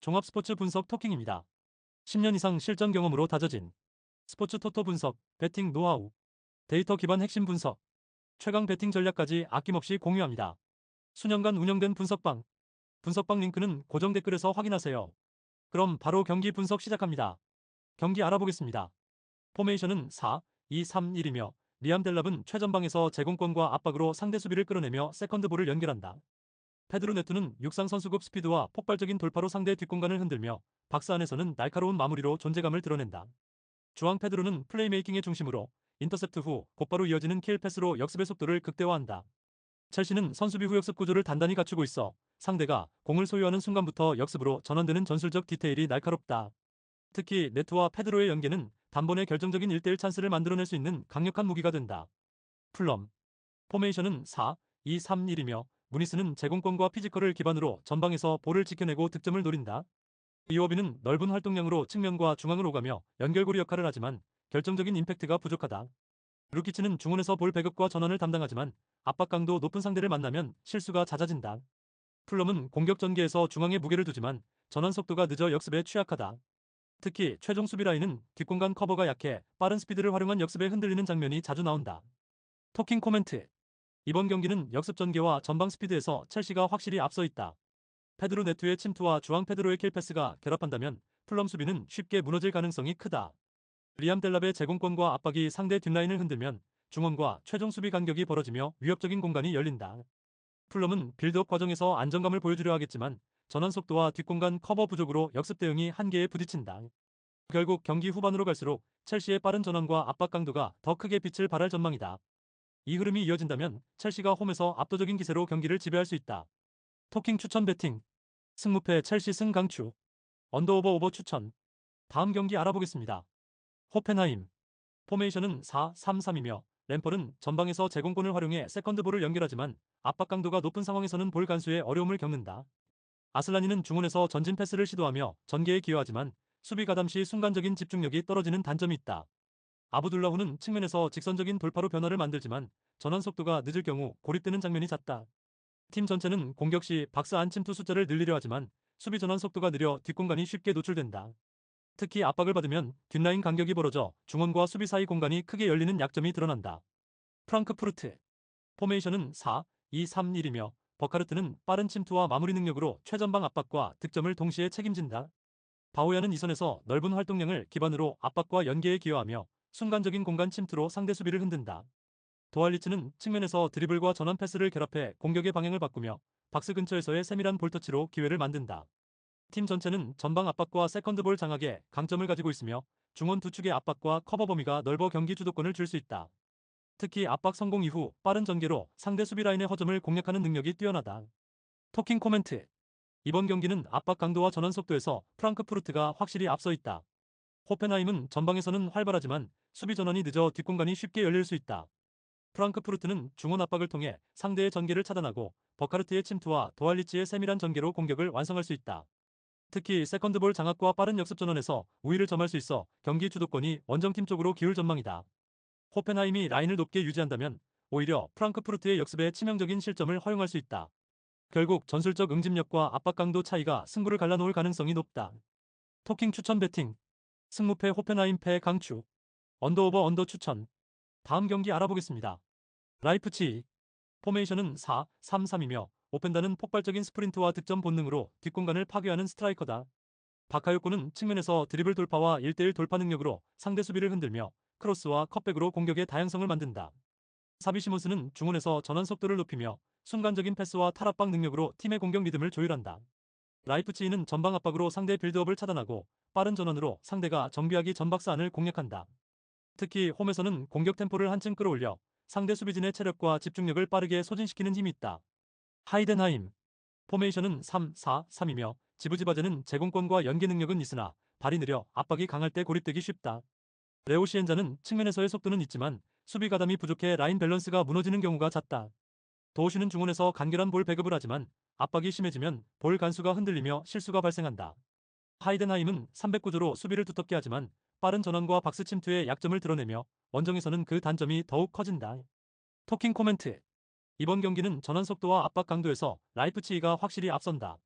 종합 스포츠 분석 토킹입니다. 10년 이상 실전 경험으로 다져진 스포츠 토토 분석, 배팅 노하우, 데이터 기반 핵심 분석, 최강 배팅 전략까지 아낌없이 공유합니다. 수년간 운영된 분석방 링크는 고정 댓글에서 확인하세요. 그럼 바로 경기 분석 시작합니다. 경기 알아보겠습니다. 포메이션은 4-2-3-1이며 리암 델랍은 최전방에서 제공권과 압박으로 상대 수비를 끌어내며 세컨드볼을 연결한다. 페드로 네투는 육상 선수급 스피드와 폭발적인 돌파로 상대 뒷공간을 흔들며 박스 안에서는 날카로운 마무리로 존재감을 드러낸다. 주앙 페드로는 플레이메이킹의 중심으로 인터셉트 후 곧바로 이어지는 킬 패스로 역습의 속도를 극대화한다. 첼시는 선수비 후 역습 구조를 단단히 갖추고 있어 상대가 공을 소유하는 순간부터 역습으로 전환되는 전술적 디테일이 날카롭다. 특히 네투와 페드로의 연계는 단번에 결정적인 1대1 찬스를 만들어낼 수 있는 강력한 무기가 된다. 풀럼 포메이션은 4-2-3-1이며 무니스는 제공권과 피지컬을 기반으로 전방에서 볼을 지켜내고 득점을 노린다. 이워비는 넓은 활동량으로 측면과 중앙을 오가며 연결고리 역할을 하지만 결정적인 임팩트가 부족하다. 루키치는 중원에서 볼 배급과 전환을 담당하지만 압박 강도 높은 상대를 만나면 실수가 잦아진다. 풀럼은 공격 전개에서 중앙에 무게를 두지만 전환 속도가 늦어 역습에 취약하다. 특히 최종 수비 라인은 뒷공간 커버가 약해 빠른 스피드를 활용한 역습에 흔들리는 장면이 자주 나온다. 토킹 코멘트. 이번 경기는 역습 전개와 전방 스피드에서 첼시가 확실히 앞서 있다. 페드로 네투의 침투와 주앙 페드로의 킬패스가 결합한다면 풀럼 수비는 쉽게 무너질 가능성이 크다. 리암 델랍의 제공권과 압박이 상대 뒷라인을 흔들면 중원과 최종 수비 간격이 벌어지며 위협적인 공간이 열린다. 풀럼은 빌드업 과정에서 안정감을 보여주려 하겠지만 전환 속도와 뒷공간 커버 부족으로 역습 대응이 한계에 부딪힌다. 결국 경기 후반으로 갈수록 첼시의 빠른 전환과 압박 강도가 더 크게 빛을 발할 전망이다. 이 흐름이 이어진다면 첼시가 홈에서 압도적인 기세로 경기를 지배할 수 있다. 토킹 추천 배팅. 승무패 첼시 승 강추. 언더오버 오버 추천. 다음 경기 알아보겠습니다. 호펜하임. 포메이션은 4-3-3이며 램펄은 전방에서 제공권을 활용해 세컨드볼을 연결하지만 압박 강도가 높은 상황에서는 볼 간수에 어려움을 겪는다. 아슬라니는 중원에서 전진 패스를 시도하며 전개에 기여하지만 수비 가담 시 순간적인 집중력이 떨어지는 단점이 있다. 아부둘라후는 측면에서 직선적인 돌파로 변화를 만들지만 전환 속도가 늦을 경우 고립되는 장면이 잦다. 팀 전체는 공격 시 박스 안 침투 숫자를 늘리려 하지만 수비 전환 속도가 느려 뒷공간이 쉽게 노출된다. 특히 압박을 받으면 뒷라인 간격이 벌어져 중원과 수비 사이 공간이 크게 열리는 약점이 드러난다. 프랑크푸르트 포메이션은 4-2-3-1이며 버카르트는 빠른 침투와 마무리 능력으로 최전방 압박과 득점을 동시에 책임진다. 바오야는 이선에서 넓은 활동량을 기반으로 압박과 연계에 기여하며 순간적인 공간 침투로 상대 수비를 흔든다. 도알리츠는 측면에서 드리블과 전환 패스를 결합해 공격의 방향을 바꾸며 박스 근처에서의 세밀한 볼터치로 기회를 만든다. 팀 전체는 전방 압박과 세컨드볼 장악에 강점을 가지고 있으며 중원 두 축의 압박과 커버 범위가 넓어 경기 주도권을 줄 수 있다. 특히 압박 성공 이후 빠른 전개로 상대 수비 라인의 허점을 공략하는 능력이 뛰어나다. 토킹 코멘트. 이번 경기는 압박 강도와 전환 속도에서 프랑크푸르트가 확실히 앞서 있다. 호펜하임은 전방에서는 활발하지만 수비 전환이 늦어 뒷공간이 쉽게 열릴 수 있다. 프랑크푸르트는 중원 압박을 통해 상대의 전개를 차단하고 버카르트의 침투와 도알리치의 세밀한 전개로 공격을 완성할 수 있다. 특히 세컨드볼 장악과 빠른 역습 전환에서 우위를 점할 수 있어 경기 주도권이 원정팀 쪽으로 기울 전망이다. 호펜하임이 라인을 높게 유지한다면 오히려 프랑크푸르트의 역습에 치명적인 실점을 허용할 수 있다. 결국 전술적 응집력과 압박 강도 차이가 승부를 갈라놓을 가능성이 높다. 토킹 추천 배팅. 승무패 호펜하임 패 강추. 언더오버 언더 추천. 다음 경기 알아보겠습니다. 라이프치히. 포메이션은 4-3-3이며 오펜다는 폭발적인 스프린트와 득점 본능으로 뒷공간을 파괴하는 스트라이커다. 바카요코는 측면에서 드리블 돌파와 1대1 돌파 능력으로 상대 수비를 흔들며 크로스와 컷백으로 공격의 다양성을 만든다. 사비 시몬스는 중원에서 전환 속도를 높이며 순간적인 패스와 탈압박 능력으로 팀의 공격 리듬을 조율한다. 라이프치히는 전방 압박으로 상대 빌드업을 차단하고 빠른 전환으로 상대가 정비하기 전 박스 안을 공략한다. 특히 홈에서는 공격 템포를 한층 끌어올려 상대 수비진의 체력과 집중력을 빠르게 소진시키는 힘이 있다. 하이덴하임. 포메이션은 3-4-3이며 지부지바제는 제공권과 연계 능력은 있으나 발이 느려 압박이 강할 때 고립되기 쉽다. 레오시엔자는 측면에서의 속도는 있지만 수비 가담이 부족해 라인 밸런스가 무너지는 경우가 잦다. 도우슈는 중원에서 간결한 볼 배급을 하지만 압박이 심해지면 볼 간수가 흔들리며 실수가 발생한다. 하이덴하임은 300구조로 수비를 두텁게 하지만 빠른 전환과 박스 침투의 약점을 드러내며 원정에서는 그 단점이 더욱 커진다. 토킹 코멘트. 이번 경기는 전환 속도와 압박 강도에서 라이프치히가 확실히 앞선다.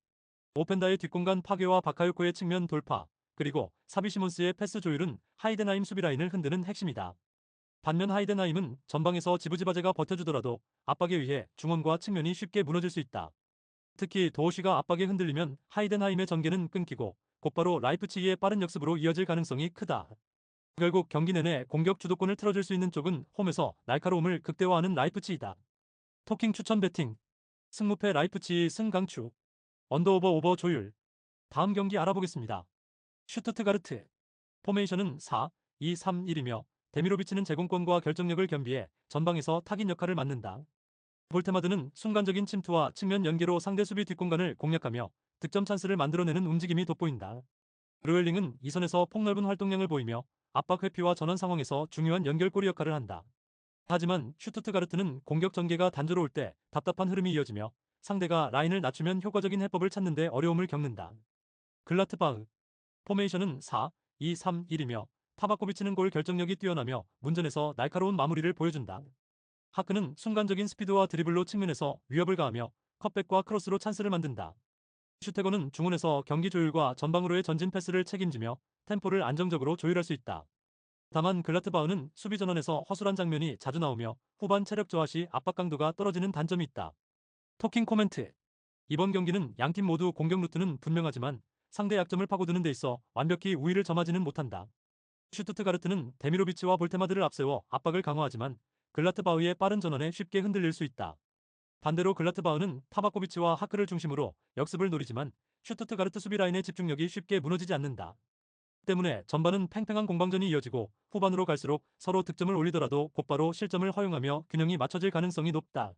오펜다의 뒷공간 파괴와 바카요코의 측면 돌파, 그리고 사비 시몬스의 패스 조율은 하이덴하임 수비 라인을 흔드는 핵심이다. 반면 하이덴하임은 전방에서 지부지바제가 버텨주더라도 압박에 의해 중원과 측면이 쉽게 무너질 수 있다. 특히 도어쉬가 압박에 흔들리면 하이덴하임의 전개는 끊기고 곧바로 라이프치히의 빠른 역습으로 이어질 가능성이 크다. 결국 경기 내내 공격 주도권을 틀어줄 수 있는 쪽은 홈에서 날카로움을 극대화하는 라이프치히다. 토킹 추천 배팅. 승무패 라이프치히 승강추. 언더오버 오버 조율. 다음 경기 알아보겠습니다. 슈투트가르트. 포메이션은 4-2-3-1이며 데미로비치는 제공권과 결정력을 겸비해 전방에서 타깃 역할을 맡는다. 볼테마드는 순간적인 침투와 측면 연계로 상대 수비 뒷공간을 공략하며 득점 찬스를 만들어내는 움직임이 돋보인다. 루엘링은 이선에서 폭넓은 활동량을 보이며 압박 회피와 전환 상황에서 중요한 연결고리 역할을 한다. 하지만 슈투트가르트는 공격 전개가 단조로울 때 답답한 흐름이 이어지며 상대가 라인을 낮추면 효과적인 해법을 찾는데 어려움을 겪는다. 글라트바흐. 포메이션은 4-2-3-1이며 타바코비치는 골 결정력이 뛰어나며 문전에서 날카로운 마무리를 보여준다. 하크는 순간적인 스피드와 드리블로 측면에서 위협을 가하며 컷백과 크로스로 찬스를 만든다. 슈테거는 중원에서 경기 조율과 전방으로의 전진 패스를 책임지며 템포를 안정적으로 조율할 수 있다. 다만 글라트바흐는 수비 전환에서 허술한 장면이 자주 나오며 후반 체력 저하 시 압박 강도가 떨어지는 단점이 있다. 토킹 코멘트. 이번 경기는 양팀 모두 공격 루트는 분명하지만 상대 약점을 파고드는 데 있어 완벽히 우위를 점하지는 못한다. 슈투트가르트는 데미로비치와 볼테마드를 앞세워 압박을 강화하지만 글라트바흐의 빠른 전환에 쉽게 흔들릴 수 있다. 반대로 글라트바흐는 타바코비치와 하크를 중심으로 역습을 노리지만 슈투트가르트 수비 라인의 집중력이 쉽게 무너지지 않는다. 때문에 전반은 팽팽한 공방전이 이어지고 후반으로 갈수록 서로 득점을 올리더라도 곧바로 실점을 허용하며 균형이 맞춰질 가능성이 높다.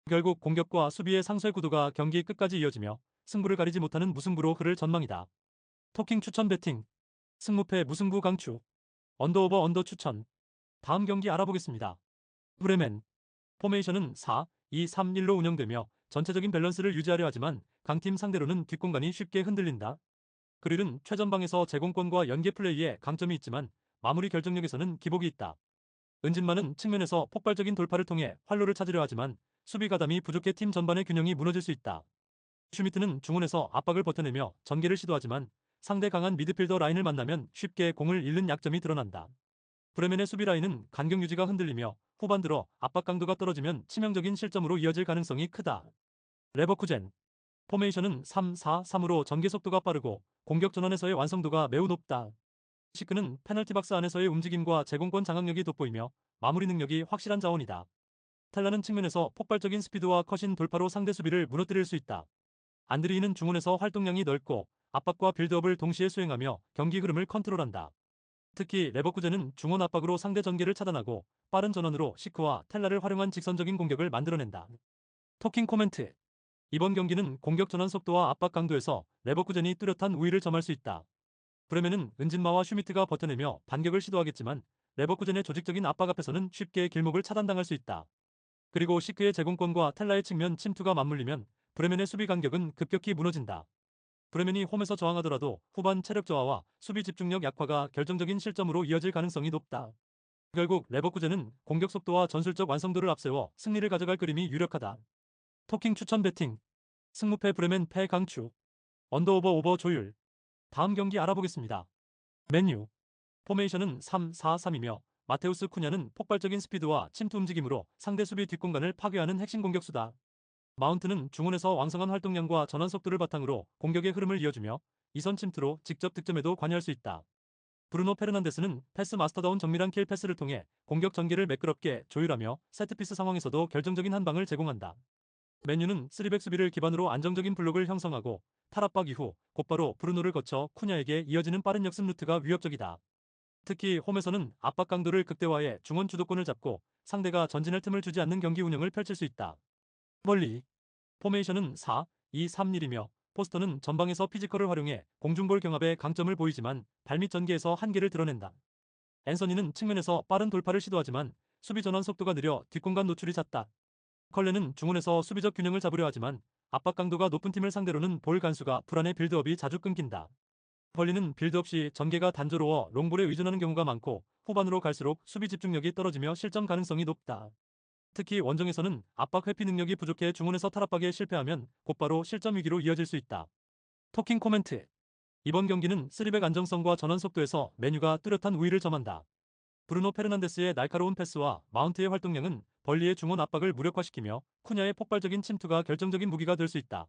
결국 공격과 수비의 상쇄 구도가 경기 끝까지 이어지며 승부를 가리지 못하는 무승부로 흐를 전망이다. 토킹 추천 배팅. 승무패 무승부 강추. 언더오버 언더 추천. 다음 경기 알아보겠습니다. 브레멘. 포메이션은 4-2-3-1로 운영되며 전체적인 밸런스를 유지하려 하지만 강팀 상대로는 뒷공간이 쉽게 흔들린다. 그릴은 최전방에서 제공권과 연계 플레이에 강점이 있지만 마무리 결정력에서는 기복이 있다. 은진만은 측면에서 폭발적인 돌파를 통해 활로를 찾으려 하지만 수비 가담이 부족해 팀 전반의 균형이 무너질 수 있다. 슈미트는 중원에서 압박을 버텨내며 전개를 시도하지만 상대 강한 미드필더 라인을 만나면 쉽게 공을 잃는 약점이 드러난다. 브레멘의 수비 라인은 간격 유지가 흔들리며 후반 들어 압박 강도가 떨어지면 치명적인 실점으로 이어질 가능성이 크다. 레버쿠젠. 포메이션은 3-4-3으로 전개 속도가 빠르고 공격 전환에서의 완성도가 매우 높다. 시크는 페널티 박스 안에서의 움직임과 제공권 장악력이 돋보이며 마무리 능력이 확실한 자원이다. 텔라는 측면에서 폭발적인 스피드와 커신 돌파로 상대 수비를 무너뜨릴 수 있다. 안드리히는 중원에서 활동량이 넓고 압박과 빌드업을 동시에 수행하며 경기 흐름을 컨트롤한다. 특히 레버쿠젠은 중원 압박으로 상대 전개를 차단하고 빠른 전환으로 시크와 텔라를 활용한 직선적인 공격을 만들어낸다. 토킹 코멘트. 이번 경기는 공격 전환 속도와 압박 강도에서 레버쿠젠이 뚜렷한 우위를 점할 수 있다. 브레멘은 은진마와 슈미트가 버텨내며 반격을 시도하겠지만 레버쿠젠의 조직적인 압박 앞에서는 쉽게 길목을 차단당할 수 있다. 그리고 시크의 제공권과 텔라의 측면 침투가 맞물리면 브레멘의 수비 간격은 급격히 무너진다. 브레멘이 홈에서 저항하더라도 후반 체력 저하와 수비 집중력 약화가 결정적인 실점으로 이어질 가능성이 높다. 결국 레버쿠젠은 공격 속도와 전술적 완성도를 앞세워 승리를 가져갈 그림이 유력하다. 토킹 추천 배팅. 승무패 브레멘 패 강추. 언더오버 오버 조율. 다음 경기 알아보겠습니다. 맨유. 포메이션은 3-4-3이며 마테우스 쿠냐는 폭발적인 스피드와 침투 움직임으로 상대 수비 뒷공간을 파괴하는 핵심 공격수다. 마운트는 중원에서 왕성한 활동량과 전환 속도를 바탕으로 공격의 흐름을 이어주며 이선 침투로 직접 득점에도 관여할 수 있다. 브루노 페르난데스는 패스 마스터다운 정밀한 킬 패스를 통해 공격 전개를 매끄럽게 조율하며 세트피스 상황에서도 결정적인 한 방을 제공한다. 맨유는 3백 수비를 기반으로 안정적인 블록을 형성하고 탈압박 이후 곧바로 브루노를 거쳐 쿠냐에게 이어지는 빠른 역습 루트가 위협적이다. 특히 홈에서는 압박 강도를 극대화해 중원 주도권을 잡고 상대가 전진할 틈을 주지 않는 경기 운영을 펼칠 수 있다. 멀리. 포메이션은 4-2-3-1이며 포스터는 전방에서 피지컬을 활용해 공중볼 경합에 강점을 보이지만 발밑 전개에서 한계를 드러낸다. 앤서니는 측면에서 빠른 돌파를 시도하지만 수비 전환 속도가 느려 뒷공간 노출이 잦다. 컬렌은 중원에서 수비적 균형을 잡으려 하지만 압박 강도가 높은 팀을 상대로는 볼 간수가 불안해 빌드업이 자주 끊긴다. 벌리는 빌드업 시 전개가 단조로워 롱볼에 의존하는 경우가 많고 후반으로 갈수록 수비 집중력이 떨어지며 실점 가능성이 높다. 특히 원정에서는 압박 회피 능력이 부족해 중원에서 탈압박에 실패하면 곧바로 실점 위기로 이어질 수 있다. 토킹 코멘트. 이번 경기는 3백 안정성과 전환 속도에서 메뉴가 뚜렷한 우위를 점한다. 브루노 페르난데스의 날카로운 패스와 마운트의 활동량은 벌리의 중원 압박을 무력화시키며 쿠냐의 폭발적인 침투가 결정적인 무기가 될 수 있다.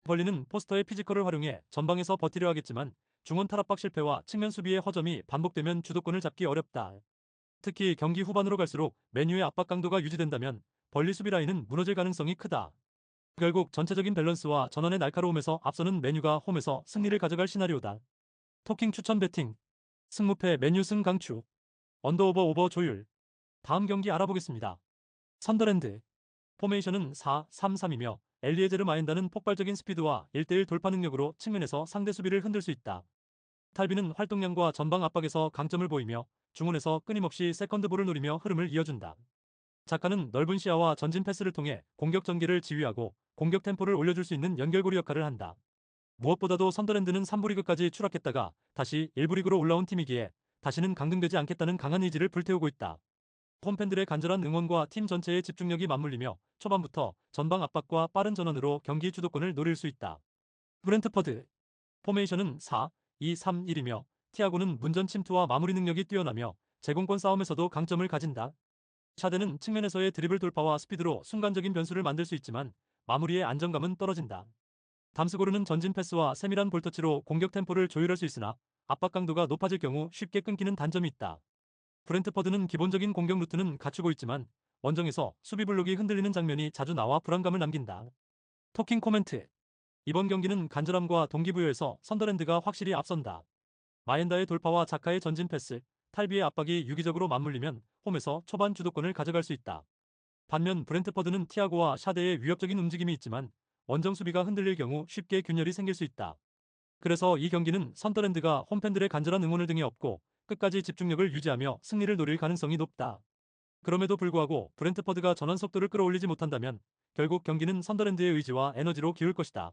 벌리는 포스터의 피지컬을 활용해 전방에서 버티려 하겠지만 중원 탈압박 실패와 측면 수비의 허점이 반복되면 주도권을 잡기 어렵다. 특히 경기 후반으로 갈수록 메뉴의 압박 강도가 유지된다면 벌리 수비 라인은 무너질 가능성이 크다. 결국 전체적인 밸런스와 전원의 날카로움에서 앞서는 메뉴가 홈에서 승리를 가져갈 시나리오다. 토킹 추천 배팅. 승무패 메뉴 승 강추. 언더오버 오버 조율. 다음 경기 알아보겠습니다. 선더랜드. 포메이션은 4-3-3이며 엘리에제르 마엔다는 폭발적인 스피드와 1대1 돌파 능력으로 측면에서 상대 수비를 흔들 수 있다. 탈비는 활동량과 전방 압박에서 강점을 보이며 중원에서 끊임없이 세컨드볼을 노리며 흐름을 이어준다. 자카는 넓은 시야와 전진 패스를 통해 공격 전개를 지휘하고 공격 템포를 올려줄 수 있는 연결고리 역할을 한다. 무엇보다도 선더랜드는 3부 리그까지 추락했다가 다시 1부 리그로 올라온 팀이기에 다시는 강등되지 않겠다는 강한 의지를 불태우고 있다. 홈팬들의 간절한 응원과 팀 전체의 집중력이 맞물리며 초반부터 전방 압박과 빠른 전환으로 경기 주도권을 노릴 수 있다. 브렌트퍼드. 포메이션은 4-2-3-1이며 티아고는 문전 침투와 마무리 능력이 뛰어나며 제공권 싸움에서도 강점을 가진다. 샤데는 측면에서의 드리블 돌파와 스피드로 순간적인 변수를 만들 수 있지만 마무리의 안정감은 떨어진다. 담스고르는 전진 패스와 세밀한 볼터치로 공격 템포를 조율할 수 있으나 압박 강도가 높아질 경우 쉽게 끊기는 단점이 있다. 브렌트퍼드는 기본적인 공격 루트는 갖추고 있지만 원정에서 수비 블록이 흔들리는 장면이 자주 나와 불안감을 남긴다. 토킹 코멘트. 이번 경기는 간절함과 동기부여에서 선더랜드가 확실히 앞선다. 마엔다의 돌파와 자카의 전진 패스, 탈비의 압박이 유기적으로 맞물리면 홈에서 초반 주도권을 가져갈 수 있다. 반면 브렌트퍼드는 티아고와 샤데의 위협적인 움직임이 있지만 원정 수비가 흔들릴 경우 쉽게 균열이 생길 수 있다. 그래서 이 경기는 선더랜드가 홈팬들의 간절한 응원을 등에 업고 끝까지 집중력을 유지하며 승리를 노릴 가능성이 높다. 그럼에도 불구하고 브렌트퍼드가 전환 속도를 끌어올리지 못한다면 결국 경기는 선더랜드의 의지와 에너지로 기울 것이다.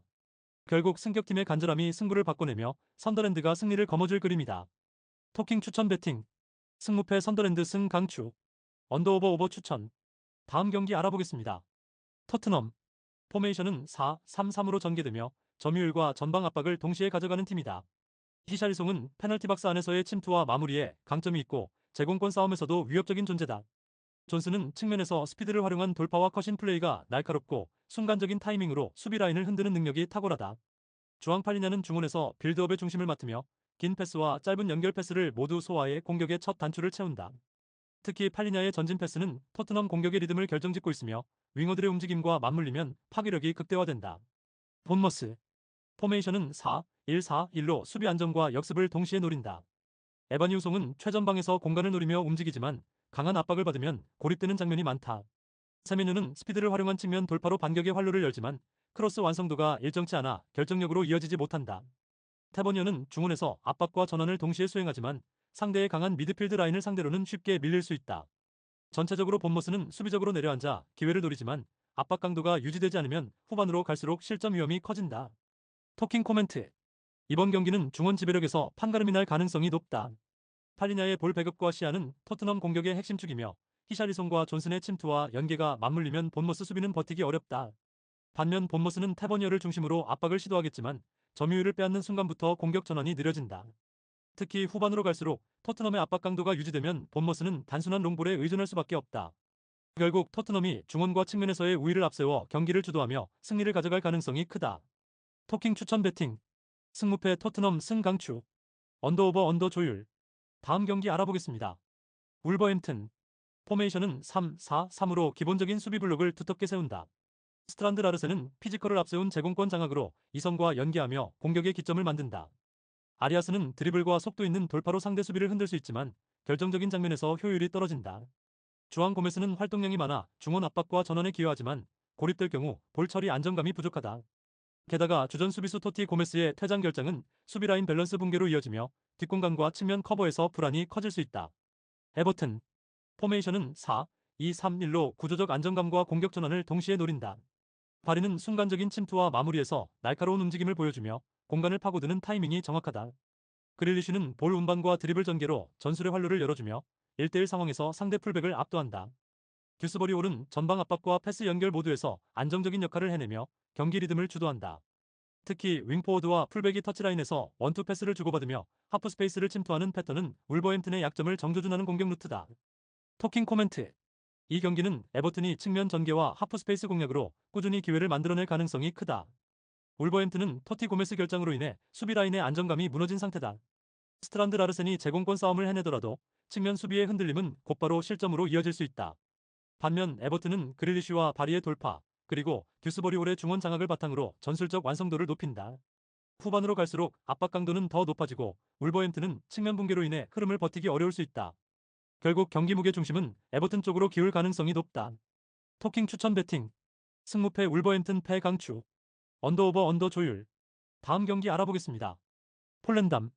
결국 승격팀의 간절함이 승부를 바꿔내며 선더랜드가 승리를 거머쥘 그림이다. 토킹 추천 배팅. 승무패 선더랜드 승 강추. 언더오버 오버 추천. 다음 경기 알아보겠습니다. 토트넘. 포메이션은 4-3-3으로 전개되며 점유율과 전방 압박을 동시에 가져가는 팀이다. 히샬리송은 페널티 박스 안에서의 침투와 마무리에 강점이 있고 제공권 싸움에서도 위협적인 존재다. 존스는 측면에서 스피드를 활용한 돌파와 컷인 플레이가 날카롭고 순간적인 타이밍으로 수비 라인을 흔드는 능력이 탁월하다. 주앙 팔리냐는 중원에서 빌드업의 중심을 맡으며 긴 패스와 짧은 연결 패스를 모두 소화해 공격의 첫 단추를 채운다. 특히 팔리냐의 전진 패스는 토트넘 공격의 리듬을 결정짓고 있으며 윙어들의 움직임과 맞물리면 파괴력이 극대화된다. 본머스. 포메이션은 4-1-4-1로 수비 안정과 역습을 동시에 노린다. 에바니 우송은 최전방에서 공간을 노리며 움직이지만 강한 압박을 받으면 고립되는 장면이 많다. 세메뉴는 스피드를 활용한 측면 돌파로 반격의 활로를 열지만 크로스 완성도가 일정치 않아 결정력으로 이어지지 못한다. 테버니어는 중원에서 압박과 전환을 동시에 수행하지만 상대의 강한 미드필드 라인을 상대로는 쉽게 밀릴 수 있다. 전체적으로 본머스는 수비적으로 내려앉아 기회를 노리지만 압박 강도가 유지되지 않으면 후반으로 갈수록 실점 위험이 커진다. 토킹 코멘트. 이번 경기는 중원 지배력에서 판가름이 날 가능성이 높다. 팔리냐의 볼 배급과 시야는 토트넘 공격의 핵심축이며 히샬리송과 존슨의 침투와 연계가 맞물리면 본머스 수비는 버티기 어렵다. 반면 본머스는 테버니어를 중심으로 압박을 시도하겠지만 점유율을 빼앗는 순간부터 공격 전환이 느려진다. 특히 후반으로 갈수록 토트넘의 압박 강도가 유지되면 본머스는 단순한 롱볼에 의존할 수밖에 없다. 결국 토트넘이 중원과 측면에서의 우위를 앞세워 경기를 주도하며 승리를 가져갈 가능성이 크다. 토킹 추천 배팅. 승무패 토트넘 승 강추. 언더오버 언더 조율. 다음 경기 알아보겠습니다. 울버햄튼. 포메이션은 3-4-3으로 기본적인 수비 블록을 두텁게 세운다. 스트란드 라르센은 피지컬을 앞세운 제공권 장악으로 이성과 연계하며 공격의 기점을 만든다. 아리아스는 드리블과 속도 있는 돌파로 상대 수비를 흔들 수 있지만 결정적인 장면에서 효율이 떨어진다. 주앙 고메스는 활동량이 많아 중원 압박과 전환에 기여하지만 고립될 경우 볼 처리 안정감이 부족하다. 게다가 주전 수비수 토티 고메스의 퇴장 결정은 수비 라인 밸런스 붕괴로 이어지며 뒷공간과 측면 커버에서 불안이 커질 수 있다. 에버튼. 포메이션은 4-2-3-1로 구조적 안정감과 공격 전환을 동시에 노린다. 바리는 순간적인 침투와 마무리에서 날카로운 움직임을 보여주며 공간을 파고드는 타이밍이 정확하다. 그릴리쉬는 볼 운반과 드리블 전개로 전술의 활로를 열어주며 1대1 상황에서 상대 풀백을 압도한다. 듀스버리올은 전방 압박과 패스 연결 모두에서 안정적인 역할을 해내며 경기 리듬을 주도한다. 특히 윙포워드와 풀백이 터치라인에서 원투 패스를 주고받으며 하프 스페이스를 침투하는 패턴은 울버햄튼의 약점을 정조준하는 공격 루트다. 토킹 코멘트. 이 경기는 에버튼이 측면 전개와 하프 스페이스 공략으로 꾸준히 기회를 만들어낼 가능성이 크다. 울버햄튼은 토티 고메스 결장으로 인해 수비 라인의 안정감이 무너진 상태다. 스트란드 라르센이 제공권 싸움을 해내더라도 측면 수비의 흔들림은 곧바로 실점으로 이어질 수 있다. 반면 에버튼은 그릴리쉬와 바리의 돌파, 그리고 듀스버리올의 중원 장악을 바탕으로 전술적 완성도를 높인다. 후반으로 갈수록 압박 강도는 더 높아지고 울버햄튼은 측면 붕괴로 인해 흐름을 버티기 어려울 수 있다. 결국 경기 무게 중심은 에버튼 쪽으로 기울 가능성이 높다. 토킹 추천 배팅. 승무패 울버햄튼 패 강추. 언더오버 언더 조율. 다음 경기 알아보겠습니다. 폴랜담.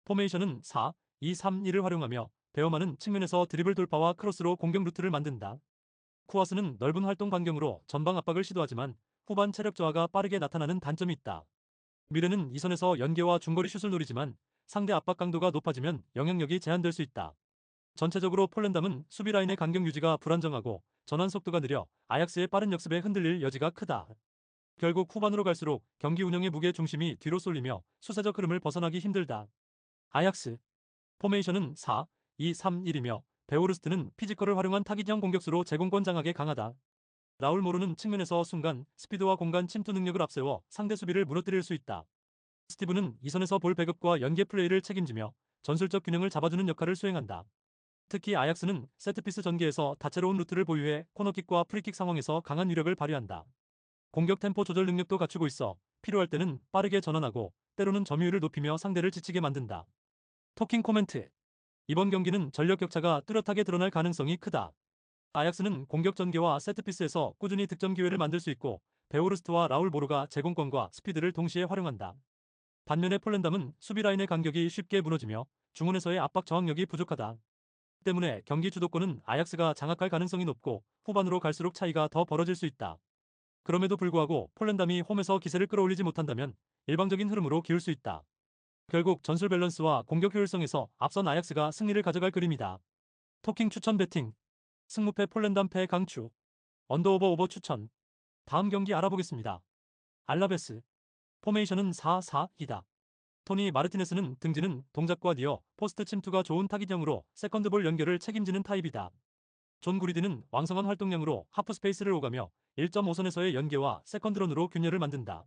포메이션은 4-2-3-1을 활용하며 베어만은 측면에서 드리블 돌파와 크로스로 공격 루트를 만든다. 쿠와스는 넓은 활동 반경으로 전방 압박을 시도하지만 후반 체력 저하가 빠르게 나타나는 단점이 있다. 미르는 이 선에서 연계와 중거리 슛을 노리지만 상대 압박 강도가 높아지면 영향력이 제한될 수 있다. 전체적으로 폴랜담은 수비 라인의 간격 유지가 불안정하고 전환 속도가 느려 아약스의 빠른 역습에 흔들릴 여지가 크다. 결국 후반으로 갈수록 경기 운영의 무게 중심이 뒤로 쏠리며 수세적 흐름을 벗어나기 힘들다. 아약스. 포메이션은 4-2-3-1이며 베오르스트는 피지컬을 활용한 타깃형 공격수로 제공권 장악에 강하다. 라울 모르는 측면에서 순간 스피드와 공간 침투 능력을 앞세워 상대 수비를 무너뜨릴 수 있다. 스티브는 이 선에서 볼 배급과 연계 플레이를 책임지며 전술적 균형을 잡아주는 역할을 수행한다. 특히 아약스는 세트피스 전개에서 다채로운 루트를 보유해 코너킥과 프리킥 상황에서 강한 위력을 발휘한다. 공격 템포 조절 능력도 갖추고 있어 필요할 때는 빠르게 전환하고 때로는 점유율을 높이며 상대를 지치게 만든다. 토킹 코멘트. 이번 경기는 전력 격차가 뚜렷하게 드러날 가능성이 크다. 아약스는 공격 전개와 세트피스에서 꾸준히 득점 기회를 만들 수 있고 베오르스트와 라울 모르가 제공권과 스피드를 동시에 활용한다. 반면에 폴랜담은 수비 라인의 간격이 쉽게 무너지며 중원에서의 압박 저항력이 부족하다. 때문에 경기 주도권은 아약스가 장악할 가능성이 높고 후반으로 갈수록 차이가 더 벌어질 수 있다. 그럼에도 불구하고 폴랜담이 홈에서 기세를 끌어올리지 못한다면 일방적인 흐름으로 기울 수 있다. 결국 전술 밸런스와 공격 효율성에서 앞선 아약스가 승리를 가져갈 그림이다. 토킹 추천 배팅. 승무패 폴랜담 패 강추. 언더오버 오버 추천. 다음 경기 알아보겠습니다. 알라베스. 포메이션은 4-4-2다. 토니 마르티네스는 등지는 동작과 니어, 포스트 침투가 좋은 타깃형으로 세컨드볼 연결을 책임지는 타입이다. 존 구리드는 왕성한 활동량으로 하프 스페이스를 오가며 1.5선에서의 연계와 세컨드런으로 균열을 만든다.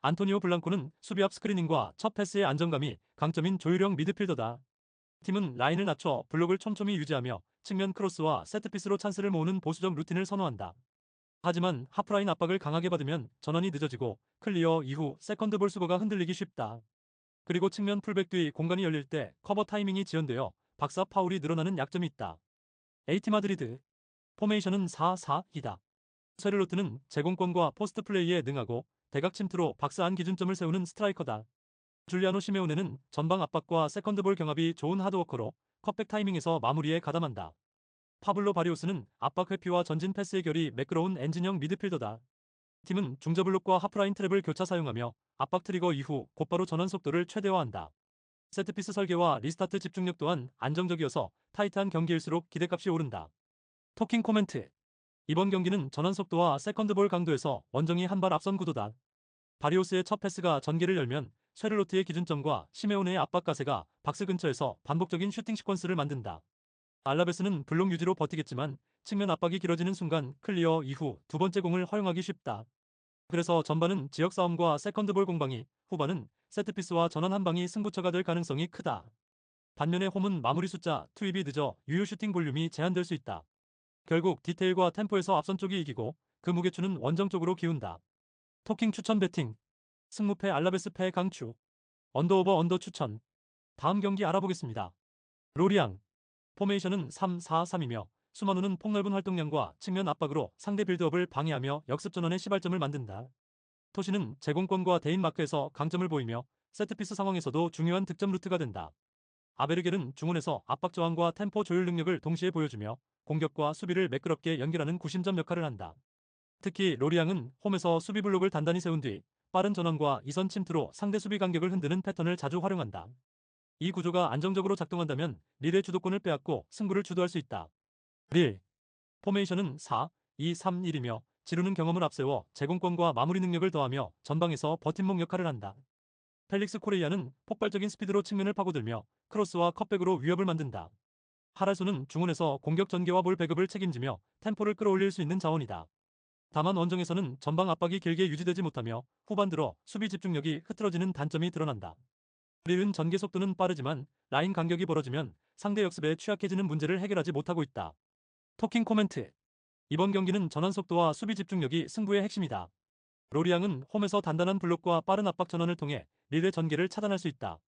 안토니오 블랑코는 수비 앞 스크리닝과 첫 패스의 안정감이 강점인 조율형 미드필더다. 팀은 라인을 낮춰 블록을 촘촘히 유지하며 측면 크로스와 세트피스로 찬스를 모으는 보수적 루틴을 선호한다. 하지만 하프라인 압박을 강하게 받으면 전환이 늦어지고 클리어 이후 세컨드볼 수거가 흔들리기 쉽다. 그리고 측면 풀백 뒤 공간이 열릴 때 커버 타이밍이 지연되어 박스 앞 파울이 늘어나는 약점이 있다. 에이티 마드리드. 포메이션은 4-4-2다. 쉐를로트는 제공권과 포스트 플레이에 능하고 대각 침투로 박스 안 기준점을 세우는 스트라이커다. 줄리아노 시메오네는 전방 압박과 세컨드볼 경합이 좋은 하드워커로 컷백 타이밍에서 마무리에 가담한다. 파블로 바리오스는 압박 회피와 전진 패스 해결이 매끄러운 엔진형 미드필더다. 팀은 중저블록과 하프라인 트랩을 교차 사용하며 압박 트리거 이후 곧바로 전환 속도를 최대화한다. 세트피스 설계와 리스타트 집중력 또한 안정적이어서 타이트한 경기일수록 기대값이 오른다. 토킹 코멘트. 이번 경기는 전환 속도와 세컨드볼 강도에서 원정이 한 발 앞선 구도다. 바리오스의 첫 패스가 전개를 열면 쉐를로트의 기준점과 시메오네의 압박 가세가 박스 근처에서 반복적인 슈팅 시퀀스를 만든다. 알라베스는 블록 유지로 버티겠지만 측면 압박이 길어지는 순간 클리어 이후 두 번째 공을 허용하기 쉽다. 그래서 전반은 지역 싸움과 세컨드볼 공방이, 후반은 세트피스와 전환 한 방이 승부처가 될 가능성이 크다. 반면에 홈은 마무리 숫자, 투입이 늦어 유효 슈팅 볼륨이 제한될 수 있다. 결국 디테일과 템포에서 앞선 쪽이 이기고 그 무게추는 원정 쪽으로 기운다. 토킹 추천 배팅. 승무패 알라베스 패 강추. 언더오버 언더 추천. 다음 경기 알아보겠습니다. 로리앙. 포메이션은 3-4-3이며 수마누는 폭넓은 활동량과 측면 압박으로 상대 빌드업을 방해하며 역습 전환의 시발점을 만든다. 토시는 제공권과 대인 마크에서 강점을 보이며 세트피스 상황에서도 중요한 득점 루트가 된다. 아베르겔은 중원에서 압박 저항과 템포 조율 능력을 동시에 보여주며 공격과 수비를 매끄럽게 연결하는 구심점 역할을 한다. 특히 로리앙은 홈에서 수비 블록을 단단히 세운 뒤 빠른 전환과 이선 침투로 상대 수비 간격을 흔드는 패턴을 자주 활용한다. 이 구조가 안정적으로 작동한다면 릴의 주도권을 빼앗고 승부를 주도할 수 있다. 릴. 포메이션은 4-2-3-1이며 지루는 경험을 앞세워 제공권과 마무리 능력을 더하며 전방에서 버팀목 역할을 한다. 펠릭스 코레이아는 폭발적인 스피드로 측면을 파고들며 크로스와 컷백으로 위협을 만든다. 하랄소는 중원에서 공격 전개와 볼 배급을 책임지며 템포를 끌어올릴 수 있는 자원이다. 다만 원정에서는 전방 압박이 길게 유지되지 못하며 후반 들어 수비 집중력이 흐트러지는 단점이 드러난다. 릴은 전개 속도는 빠르지만 라인 간격이 벌어지면 상대 역습에 취약해지는 문제를 해결하지 못하고 있다. 토킹 코멘트. 이번 경기는 전환 속도와 수비 집중력이 승부의 핵심이다. 로리앙은 홈에서 단단한 블록과 빠른 압박 전환을 통해 릴의 전개를 차단할 수 있다.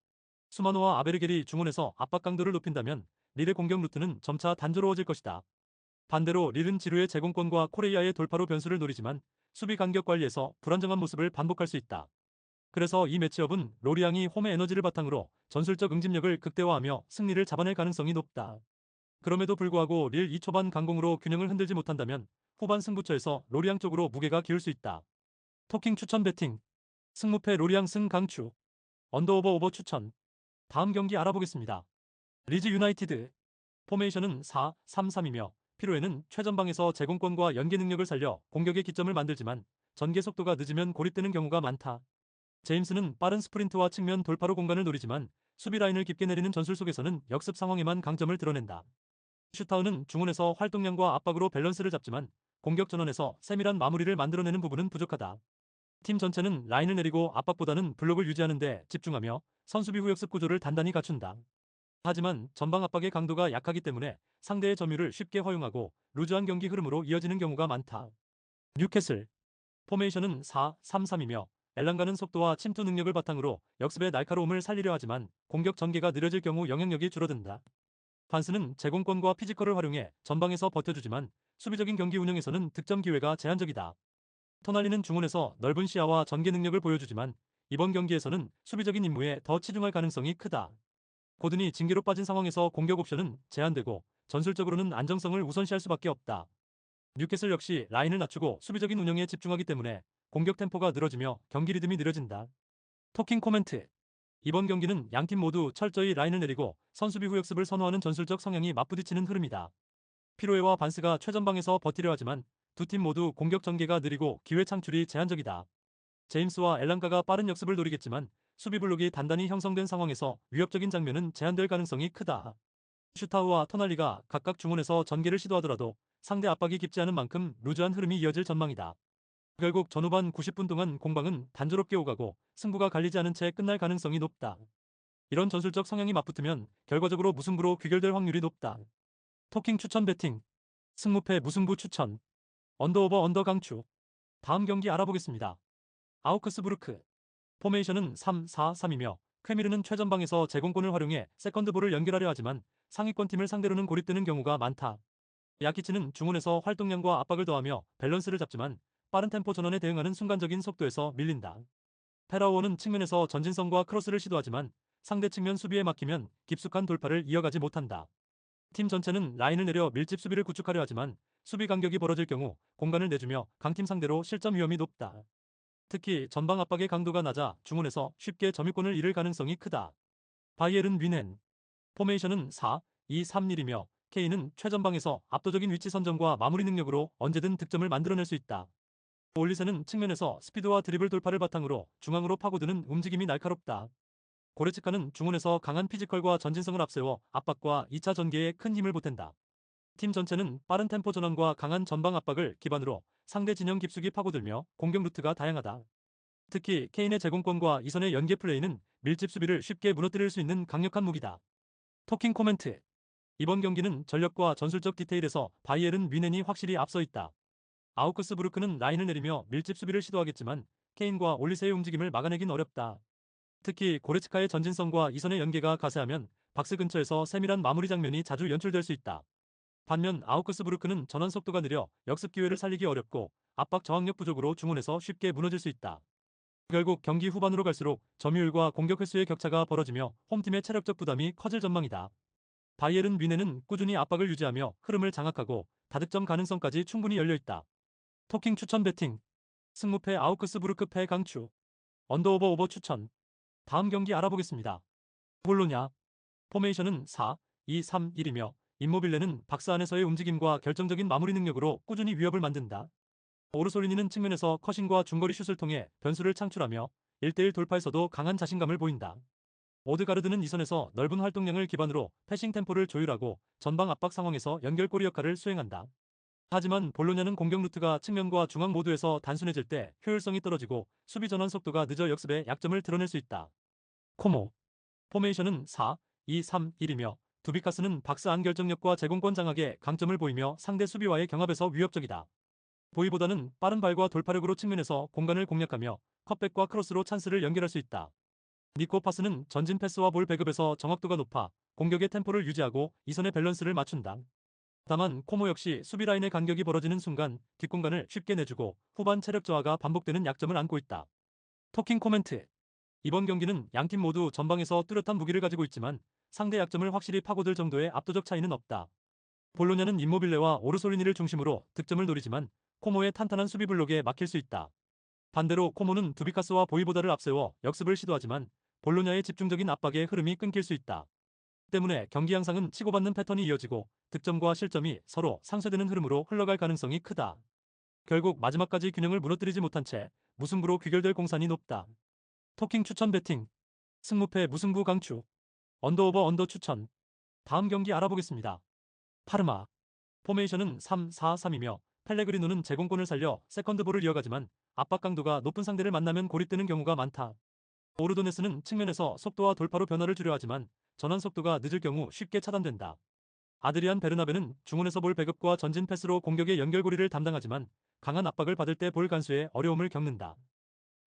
수마노와 아베르겔이 중원에서 압박 강도를 높인다면 릴의 공격 루트는 점차 단조로워질 것이다. 반대로 릴은 지루의 제공권과 코레이아의 돌파로 변수를 노리지만 수비 간격 관리에서 불안정한 모습을 반복할 수 있다. 그래서 이 매치업은 로리앙이 홈의 에너지를 바탕으로 전술적 응집력을 극대화하며 승리를 잡아낼 가능성이 높다. 그럼에도 불구하고 릴 2초반 강공으로 균형을 흔들지 못한다면 후반 승부처에서 로리앙 쪽으로 무게가 기울 수 있다. 토킹 추천 배팅. 승무패 로리앙 승 강추. 언더오버 오버 추천. 다음 경기 알아보겠습니다. 리즈 유나이티드. 포메이션은 4-3-3이며 필요에는 최전방에서 제공권과 연계 능력을 살려 공격의 기점을 만들지만 전개 속도가 늦으면 고립되는 경우가 많다. 제임스는 빠른 스프린트와 측면 돌파로 공간을 노리지만 수비 라인을 깊게 내리는 전술 속에서는 역습 상황에만 강점을 드러낸다. 슈타우는 중원에서 활동량과 압박으로 밸런스를 잡지만 공격 전환에서 세밀한 마무리를 만들어내는 부분은 부족하다. 팀 전체는 라인을 내리고 압박보다는 블록을 유지하는 데 집중하며 선수비 후 역습 구조를 단단히 갖춘다. 하지만 전방 압박의 강도가 약하기 때문에 상대의 점유를 쉽게 허용하고 루즈한 경기 흐름으로 이어지는 경우가 많다. 뉴캐슬. 포메이션은 4-3-3이며 엘랑가는 속도와 침투 능력을 바탕으로 역습의 날카로움을 살리려 하지만 공격 전개가 느려질 경우 영향력이 줄어든다. 반스는 제공권과 피지컬을 활용해 전방에서 버텨주지만 수비적인 경기 운영에서는 득점 기회가 제한적이다. 토날리는 중원에서 넓은 시야와 전개 능력을 보여주지만 이번 경기에서는 수비적인 임무에 더 치중할 가능성이 크다. 고든이 징계로 빠진 상황에서 공격 옵션은 제한되고 전술적으로는 안정성을 우선시할 수밖에 없다. 뉴캐슬 역시 라인을 낮추고 수비적인 운영에 집중하기 때문에 공격 템포가 늘어지며 경기 리듬이 느려진다. 토킹 코멘트. 이번 경기는 양팀 모두 철저히 라인을 내리고 선수비 후 역습을 선호하는 전술적 성향이 맞부딪히는 흐름이다. 피로에와 반스가 최전방에서 버티려 하지만 두 팀 모두 공격 전개가 느리고 기회 창출이 제한적이다. 제임스와 엘랑가가 빠른 역습을 노리겠지만 수비 블록이 단단히 형성된 상황에서 위협적인 장면은 제한될 가능성이 크다. 슈타우와 토날리가 각각 중원에서 전개를 시도하더라도 상대 압박이 깊지 않은 만큼 루즈한 흐름이 이어질 전망이다. 결국 전후반 90분 동안 공방은 단조롭게 오가고 승부가 갈리지 않은 채 끝날 가능성이 높다. 이런 전술적 성향이 맞붙으면 결과적으로 무승부로 귀결될 확률이 높다. 토킹 추천 배팅. 승무패 무승부 추천. 언더오버 언더 강추. 다음 경기 알아보겠습니다. 아우크스부르크. 포메이션은 3-4-3이며 쾌미르는 최전방에서 제공권을 활용해 세컨드볼을 연결하려 하지만 상위권 팀을 상대로는 고립되는 경우가 많다. 야키치는 중원에서 활동량과 압박을 더하며 밸런스를 잡지만 빠른 템포 전환에 대응하는 순간적인 속도에서 밀린다. 페라우어는 측면에서 전진성과 크로스를 시도하지만 상대 측면 수비에 막히면 깊숙한 돌파를 이어가지 못한다. 팀 전체는 라인을 내려 밀집 수비를 구축하려 하지만 수비 간격이 벌어질 경우 공간을 내주며 강팀 상대로 실점 위험이 높다. 특히 전방 압박의 강도가 낮아 중원에서 쉽게 점유권을 잃을 가능성이 크다. 바이에른 뮌헨. 포메이션은 4-2-3-1이며 케인은 최전방에서 압도적인 위치 선정과 마무리 능력으로 언제든 득점을 만들어낼 수 있다. 올리세는 측면에서 스피드와 드리블 돌파를 바탕으로 중앙으로 파고드는 움직임이 날카롭다. 고레츠카는 중원에서 강한 피지컬과 전진성을 앞세워 압박과 2차 전개에 큰 힘을 보탠다. 팀 전체는 빠른 템포 전환과 강한 전방 압박을 기반으로 상대 진영 깊숙이 파고들며 공격 루트가 다양하다. 특히 케인의 제공권과 이선의 연계 플레이는 밀집 수비를 쉽게 무너뜨릴 수 있는 강력한 무기다. 토킹 코멘트. 이번 경기는 전력과 전술적 디테일에서 바이에른 뮌헨이 확실히 앞서 있다. 아우크스부르크는 라인을 내리며 밀집 수비를 시도하겠지만 케인과 올리세의 움직임을 막아내긴 어렵다. 특히 고레츠카의 전진성과 이선의 연계가 가세하면 박스 근처에서 세밀한 마무리 장면이 자주 연출될 수 있다. 반면 아우크스부르크는 전환 속도가 느려 역습 기회를 살리기 어렵고 압박 저항력 부족으로 중원에서 쉽게 무너질 수 있다. 결국 경기 후반으로 갈수록 점유율과 공격 횟수의 격차가 벌어지며 홈팀의 체력적 부담이 커질 전망이다. 바이에른 뮌헨은 꾸준히 압박을 유지하며 흐름을 장악하고 다득점 가능성까지 충분히 열려있다. 토킹 추천 배팅. 승무패 아우크스부르크 패 강추. 언더오버 오버 추천. 다음 경기 알아보겠습니다. 볼로냐. 포메이션은 4-2-3-1이며 임모빌레는 박스 안에서의 움직임과 결정적인 마무리 능력으로 꾸준히 위협을 만든다. 오르솔리니는 측면에서 커싱과 중거리 슛을 통해 변수를 창출하며 1대1 돌파에서도 강한 자신감을 보인다. 오드가르드는 이 선에서 넓은 활동량을 기반으로 패싱 템포를 조율하고 전방 압박 상황에서 연결고리 역할을 수행한다. 하지만 볼로냐는 공격 루트가 측면과 중앙 모두에서 단순해질 때 효율성이 떨어지고 수비 전환 속도가 늦어 역습에 약점을 드러낼 수 있다. 코모 포메이션은 4-2-3-1이며 두비카스는 박스 안 결정력과 제공권 장악에 강점을 보이며 상대 수비와의 경합에서 위협적이다. 보이보다는 빠른 발과 돌파력으로 측면에서 공간을 공략하며 컷백과 크로스로 찬스를 연결할 수 있다. 니코 파스는 전진 패스와 볼 배급에서 정확도가 높아 공격의 템포를 유지하고 이선의 밸런스를 맞춘다. 다만 코모 역시 수비 라인의 간격이 벌어지는 순간 뒷공간을 쉽게 내주고 후반 체력 저하가 반복되는 약점을 안고 있다. 토킹 코멘트. 이번 경기는 양팀 모두 전방에서 뚜렷한 무기를 가지고 있지만 상대 약점을 확실히 파고들 정도의 압도적 차이는 없다. 볼로냐는 임모빌레와 오르솔리니를 중심으로 득점을 노리지만 코모의 탄탄한 수비 블록에 막힐 수 있다. 반대로 코모는 두비카스와 보이보다를 앞세워 역습을 시도하지만 볼로냐의 집중적인 압박에 흐름이 끊길 수 있다. 때문에 경기 양상은 치고받는 패턴이 이어지고 득점과 실점이 서로 상쇄되는 흐름으로 흘러갈 가능성이 크다. 결국 마지막까지 균형을 무너뜨리지 못한 채 무승부로 귀결될 공산이 높다. 토킹 추천 배팅. 승무패 무승부 강추. 언더오버 언더 추천. 다음 경기 알아보겠습니다. 파르마. 포메이션은 3-4-3이며 펠레그리노는 제공권을 살려 세컨드볼을 이어가지만 압박 강도가 높은 상대를 만나면 고립되는 경우가 많다. 오르도네스는 측면에서 속도와 돌파로 변화를 주려 하지만 전환 속도가 늦을 경우 쉽게 차단된다. 아드리안 베르나베는 중원에서 볼 배급과 전진 패스로 공격의 연결고리를 담당하지만 강한 압박을 받을 때 볼 간수에 어려움을 겪는다.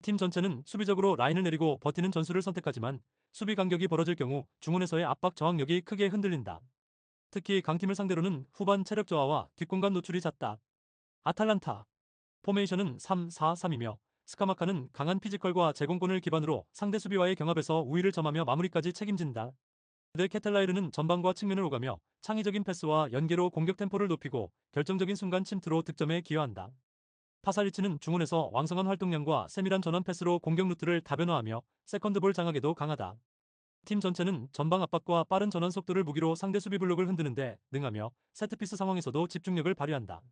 팀 전체는 수비적으로 라인을 내리고 버티는 전술을 선택하지만 수비 간격이 벌어질 경우 중원에서의 압박 저항력이 크게 흔들린다. 특히 강팀을 상대로는 후반 체력 저하와 뒷공간 노출이 잦다. 아탈란타. 포메이션은 3-4-3이며 스카마카는 강한 피지컬과 제공권을 기반으로 상대 수비와의 경합에서 우위를 점하며 마무리까지 책임진다. 데 케텔라이르는 전방과 측면을 오가며 창의적인 패스와 연계로 공격 템포를 높이고 결정적인 순간 침투로 득점에 기여한다. 파사리치는 중원에서 왕성한 활동량과 세밀한 전환 패스로 공격 루트를 다변화하며 세컨드볼 장악에도 강하다. 팀 전체는 전방 압박과 빠른 전환 속도를 무기로 상대 수비 블록을 흔드는데 능하며 세트피스 상황에서도 집중력을 발휘한다.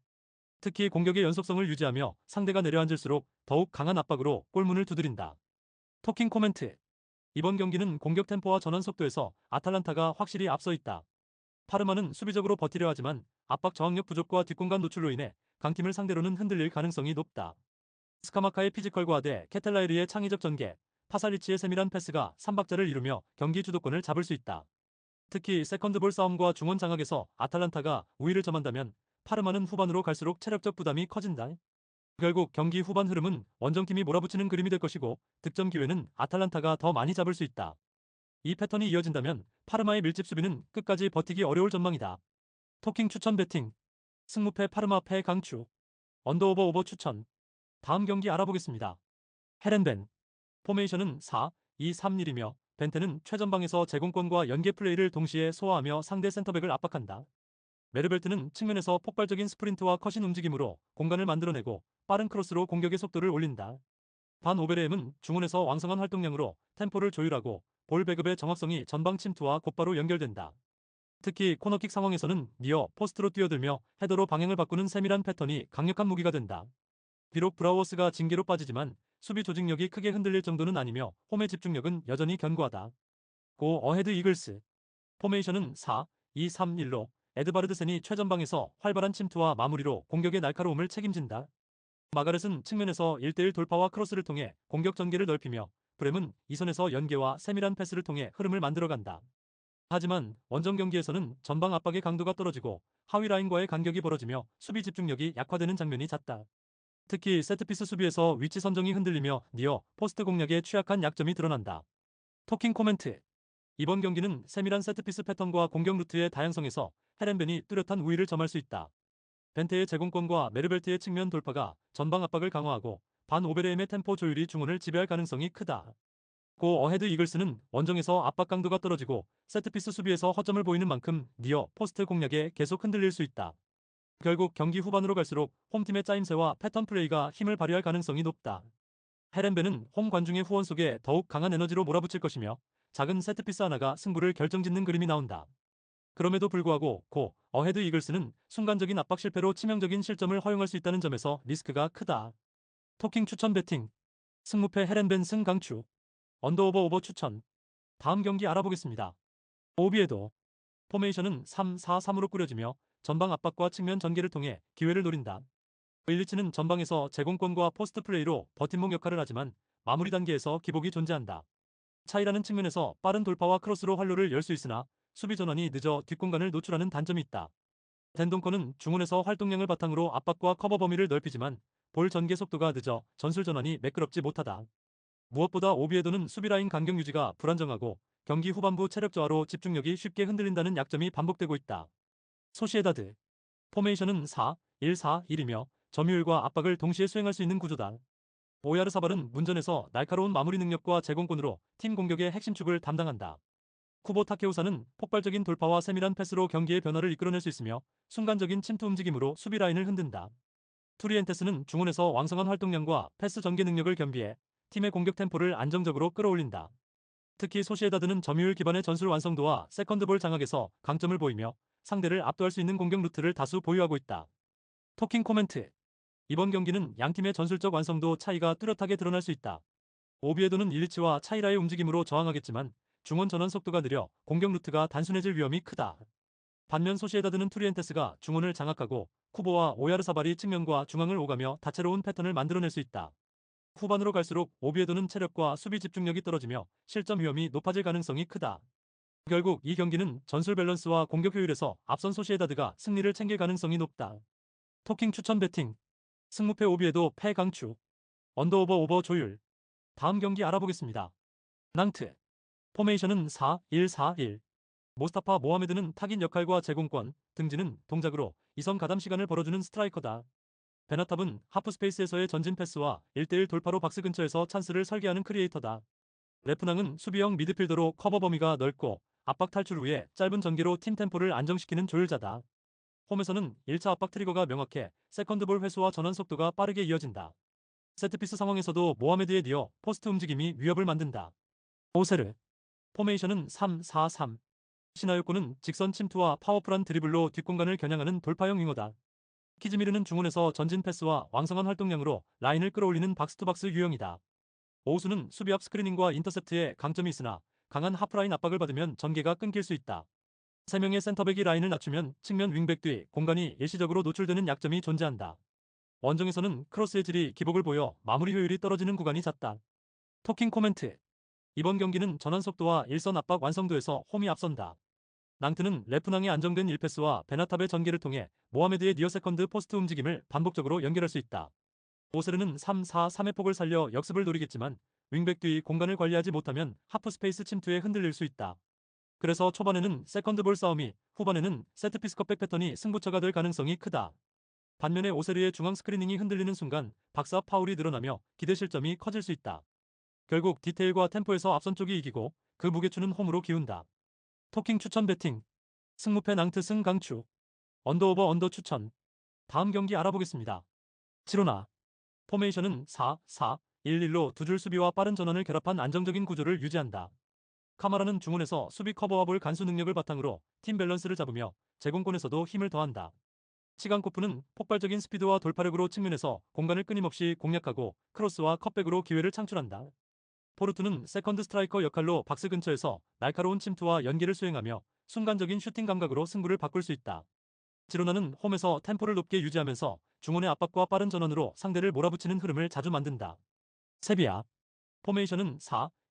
특히 공격의 연속성을 유지하며 상대가 내려앉을수록 더욱 강한 압박으로 골문을 두드린다. 토킹 코멘트. 이번 경기는 공격 템포와 전환 속도에서 아탈란타가 확실히 앞서 있다. 파르마는 수비적으로 버티려 하지만 압박 저항력 부족과 뒷공간 노출로 인해 강팀을 상대로는 흔들릴 가능성이 높다. 스카마카의 피지컬과 대 케텔라이르의 창의적 전개, 파살리치의 세밀한 패스가 삼박자를 이루며 경기 주도권을 잡을 수 있다. 특히 세컨드볼 싸움과 중원 장악에서 아탈란타가 우위를 점한다면 파르마는 후반으로 갈수록 체력적 부담이 커진다. 결국 경기 후반 흐름은 원정팀이 몰아붙이는 그림이 될 것이고 득점 기회는 아탈란타가 더 많이 잡을 수 있다. 이 패턴이 이어진다면 파르마의 밀집 수비는 끝까지 버티기 어려울 전망이다. 토킹 추천 배팅. 승무패 파르마 패 강추. 언더오버 오버 추천. 다음 경기 알아보겠습니다. 헤렌벤. 포메이션은 4-2-3-1이며 벤테는 최전방에서 제공권과 연계 플레이를 동시에 소화하며 상대 센터백을 압박한다. 메르벨트는 측면에서 폭발적인 스프린트와 컷인 움직임으로 공간을 만들어내고 빠른 크로스로 공격의 속도를 올린다. 반 오베레엠은 중원에서 왕성한 활동량으로 템포를 조율하고 볼 배급의 정확성이 전방 침투와 곧바로 연결된다. 특히 코너킥 상황에서는 니어 포스트로 뛰어들며 헤더로 방향을 바꾸는 세밀한 패턴이 강력한 무기가 된다. 비록 브라우어스가 징계로 빠지지만 수비 조직력이 크게 흔들릴 정도는 아니며 홈의 집중력은 여전히 견고하다. 고 어헤드 이글스. 포메이션은 4-2-3-1로 에드바르드센이 최전방에서 활발한 침투와 마무리로 공격의 날카로움을 책임진다. 마가렛은 측면에서 1대1 돌파와 크로스를 통해 공격 전개를 넓히며 브렘은 이선에서 연계와 세밀한 패스를 통해 흐름을 만들어간다. 하지만 원정 경기에서는 전방 압박의 강도가 떨어지고 하위 라인과의 간격이 벌어지며 수비 집중력이 약화되는 장면이 잦다. 특히 세트피스 수비에서 위치 선정이 흔들리며 니어 포스트 공략에 취약한 약점이 드러난다. 토킹 코멘트. 이번 경기는 세밀한 세트피스 패턴과 공격 루트의 다양성에서 헤렌벤이 뚜렷한 우위를 점할 수 있다. 벤테의 제공권과 메르벨트의 측면 돌파가 전방 압박을 강화하고 반 오베레엠의 템포 조율이 중원을 지배할 가능성이 크다. 고 어헤드 이글스는 원정에서 압박 강도가 떨어지고 세트피스 수비에서 허점을 보이는 만큼 니어 포스트 공략에 계속 흔들릴 수 있다. 결국 경기 후반으로 갈수록 홈팀의 짜임새와 패턴 플레이가 힘을 발휘할 가능성이 높다. 헤렌벤은 홈 관중의 후원 속에 더욱 강한 에너지로 몰아붙일 것이며 작은 세트피스 하나가 승부를 결정짓는 그림이 나온다. 그럼에도 불구하고 어헤드 이글스는 순간적인 압박 실패로 치명적인 실점을 허용할 수 있다는 점에서 리스크가 크다. 토킹 추천 배팅. 승무패 헤렌벤슨 강추. 언더오버 추천. 다음 경기 알아보겠습니다. 오비에도. 포메이션은 3-4-3으로 꾸려지며 전방 압박과 측면 전개를 통해 기회를 노린다. 일리치는 전방에서 제공권과 포스트 플레이로 버팀목 역할을 하지만 마무리 단계에서 기복이 존재한다. 차이라는 측면에서 빠른 돌파와 크로스로 활로를 열 수 있으나 수비 전환이 늦어 뒷공간을 노출하는 단점이 있다. 덴동커는 중원에서 활동량을 바탕으로 압박과 커버 범위를 넓히지만 볼 전개 속도가 늦어 전술 전환이 매끄럽지 못하다. 무엇보다 오비에도는 수비라인 간격 유지가 불안정하고 경기 후반부 체력 저하로 집중력이 쉽게 흔들린다는 약점이 반복되고 있다. 소시에다드. 포메이션은 4-1-4-1이며 점유율과 압박을 동시에 수행할 수 있는 구조다. 오야르사발은 문전에서 날카로운 마무리 능력과 제공권으로 팀 공격의 핵심 축을 담당한다. 쿠보 타케우사는 폭발적인 돌파와 세밀한 패스로 경기의 변화를 이끌어낼 수 있으며 순간적인 침투 움직임으로 수비 라인을 흔든다. 투리엔테스는 중원에서 왕성한 활동량과 패스 전개 능력을 겸비해 팀의 공격 템포를 안정적으로 끌어올린다. 특히 소시에다드는 점유율 기반의 전술 완성도와 세컨드볼 장악에서 강점을 보이며 상대를 압도할 수 있는 공격 루트를 다수 보유하고 있다. 토킹 코멘트. 이번 경기는 양팀의 전술적 완성도 차이가 뚜렷하게 드러날 수 있다. 오비에도는 일리치와 차이라의 움직임으로 저항하겠지만 중원 전환 속도가 느려 공격 루트가 단순해질 위험이 크다. 반면 소시에다드는 투리엔테스가 중원을 장악하고 쿠보와 오야르사발이 측면과 중앙을 오가며 다채로운 패턴을 만들어낼 수 있다. 후반으로 갈수록 오비에도는 체력과 수비 집중력이 떨어지며 실점 위험이 높아질 가능성이 크다. 결국 이 경기는 전술 밸런스와 공격 효율에서 앞선 소시에다드가 승리를 챙길 가능성이 높다. 토킹 추천 배팅. 승무패 오비에도 패 강추. 언더오버 조율. 다음 경기 알아보겠습니다. 낭트. 포메이션은 4-1-4-1. 모스타파 모하메드는 타깃 역할과 제공권, 등지는 동작으로 이선 가담 시간을 벌어주는 스트라이커다. 베나탑은 하프스페이스에서의 전진 패스와 1대1 돌파로 박스 근처에서 찬스를 설계하는 크리에이터다. 레프낭은 수비형 미드필더로 커버 범위가 넓고 압박 탈출 후에 짧은 전개로 팀 템포를 안정시키는 조율자다. 홈에서는 1차 압박 트리거가 명확해 세컨드볼 회수와 전환 속도가 빠르게 이어진다. 세트피스 상황에서도 모하메드에 이어 포스트 움직임이 위협을 만든다. 오세르. 포메이션은 3-4-3. 시나요코는 직선 침투와 파워풀한 드리블로 뒷공간을 겨냥하는 돌파형 윙어다. 키즈미르는 중원에서 전진 패스와 왕성한 활동량으로 라인을 끌어올리는 박스투박스 유형이다. 오우수는 수비 앞 스크리닝과 인터셉트에 강점이 있으나 강한 하프라인 압박을 받으면 전개가 끊길 수 있다. 3명의 센터백이 라인을 낮추면 측면 윙백 뒤 공간이 일시적으로 노출되는 약점이 존재한다. 원정에서는 크로스의 질이 기복을 보여 마무리 효율이 떨어지는 구간이 잦다. 토킹 코멘트. 이번 경기는 전환 속도와 일선 압박 완성도에서 홈이 앞선다. 낭트는 레프낭의 안정된 1패스와 베나탑의 전개를 통해 모하메드의 니어 세컨드 포스트 움직임을 반복적으로 연결할 수 있다. 오세르는 3-4-3의 폭을 살려 역습을 노리겠지만 윙백 뒤 공간을 관리하지 못하면 하프 스페이스 침투에 흔들릴 수 있다. 그래서 초반에는 세컨드볼 싸움이, 후반에는 세트피스 컵백 패턴이 승부처가 될 가능성이 크다. 반면에 오세르의 중앙 스크리닝이 흔들리는 순간 박스 앞 파울이 늘어나며 기대 실점이 커질 수 있다. 결국 디테일과 템포에서 앞선 쪽이 이기고 그 무게추는 홈으로 기운다. 토킹 추천 배팅. 승무패 낭트 승 강추. 언더 추천. 다음 경기 알아보겠습니다. 지로나. 포메이션은 4-4-1-1로 두 줄 수비와 빠른 전환을 결합한 안정적인 구조를 유지한다. 카마라는 중원에서 수비 커버와 볼 간수 능력을 바탕으로 팀 밸런스를 잡으며 제공권에서도 힘을 더한다. 시간코프는 폭발적인 스피드와 돌파력으로 측면에서 공간을 끊임없이 공략하고 크로스와 컷백으로 기회를 창출한다. 포르투는 세컨드 스트라이커 역할로 박스 근처에서 날카로운 침투와 연계를 수행하며 순간적인 슈팅 감각으로 승부를 바꿀 수 있다. 지로나는 홈에서 템포를 높게 유지하면서 중원의 압박과 빠른 전환으로 상대를 몰아붙이는 흐름을 자주 만든다. 세비야. 포메이션은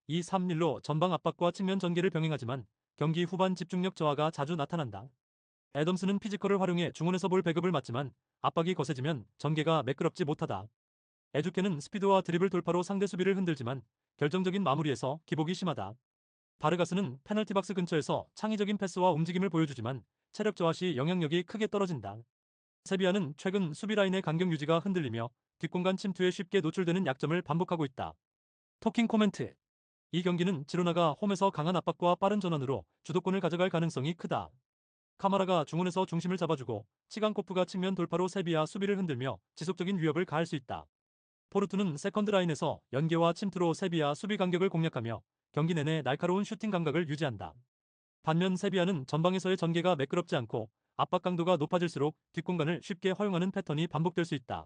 4-2-3-1로 전방 압박과 측면 전개를 병행하지만 경기 후반 집중력 저하가 자주 나타난다. 애덤스는 피지컬을 활용해 중원에서 볼 배급을 맞지만 압박이 거세지면 전개가 매끄럽지 못하다. 에주케는 스피드와 드리블 돌파로 상대 수비를 흔들지만 결정적인 마무리에서 기복이 심하다. 바르가스는 페널티 박스 근처에서 창의적인 패스와 움직임을 보여주지만 체력 저하 시 영향력이 크게 떨어진다. 세비야는 최근 수비 라인의 간격 유지가 흔들리며 뒷공간 침투에 쉽게 노출되는 약점을 반복하고 있다. 토킹 코멘트. 이 경기는 지로나가 홈에서 강한 압박과 빠른 전환으로 주도권을 가져갈 가능성이 크다. 카마라가 중원에서 중심을 잡아주고 치간코프가 측면 돌파로 세비야 수비를 흔들며 지속적인 위협을 가할 수 있다. 포르투는 세컨드 라인에서 연계와 침투로 세비야 수비 간격을 공략하며 경기 내내 날카로운 슈팅 감각을 유지한다. 반면 세비야는 전방에서의 전개가 매끄럽지 않고 압박 강도가 높아질수록 뒷공간을 쉽게 허용하는 패턴이 반복될 수 있다.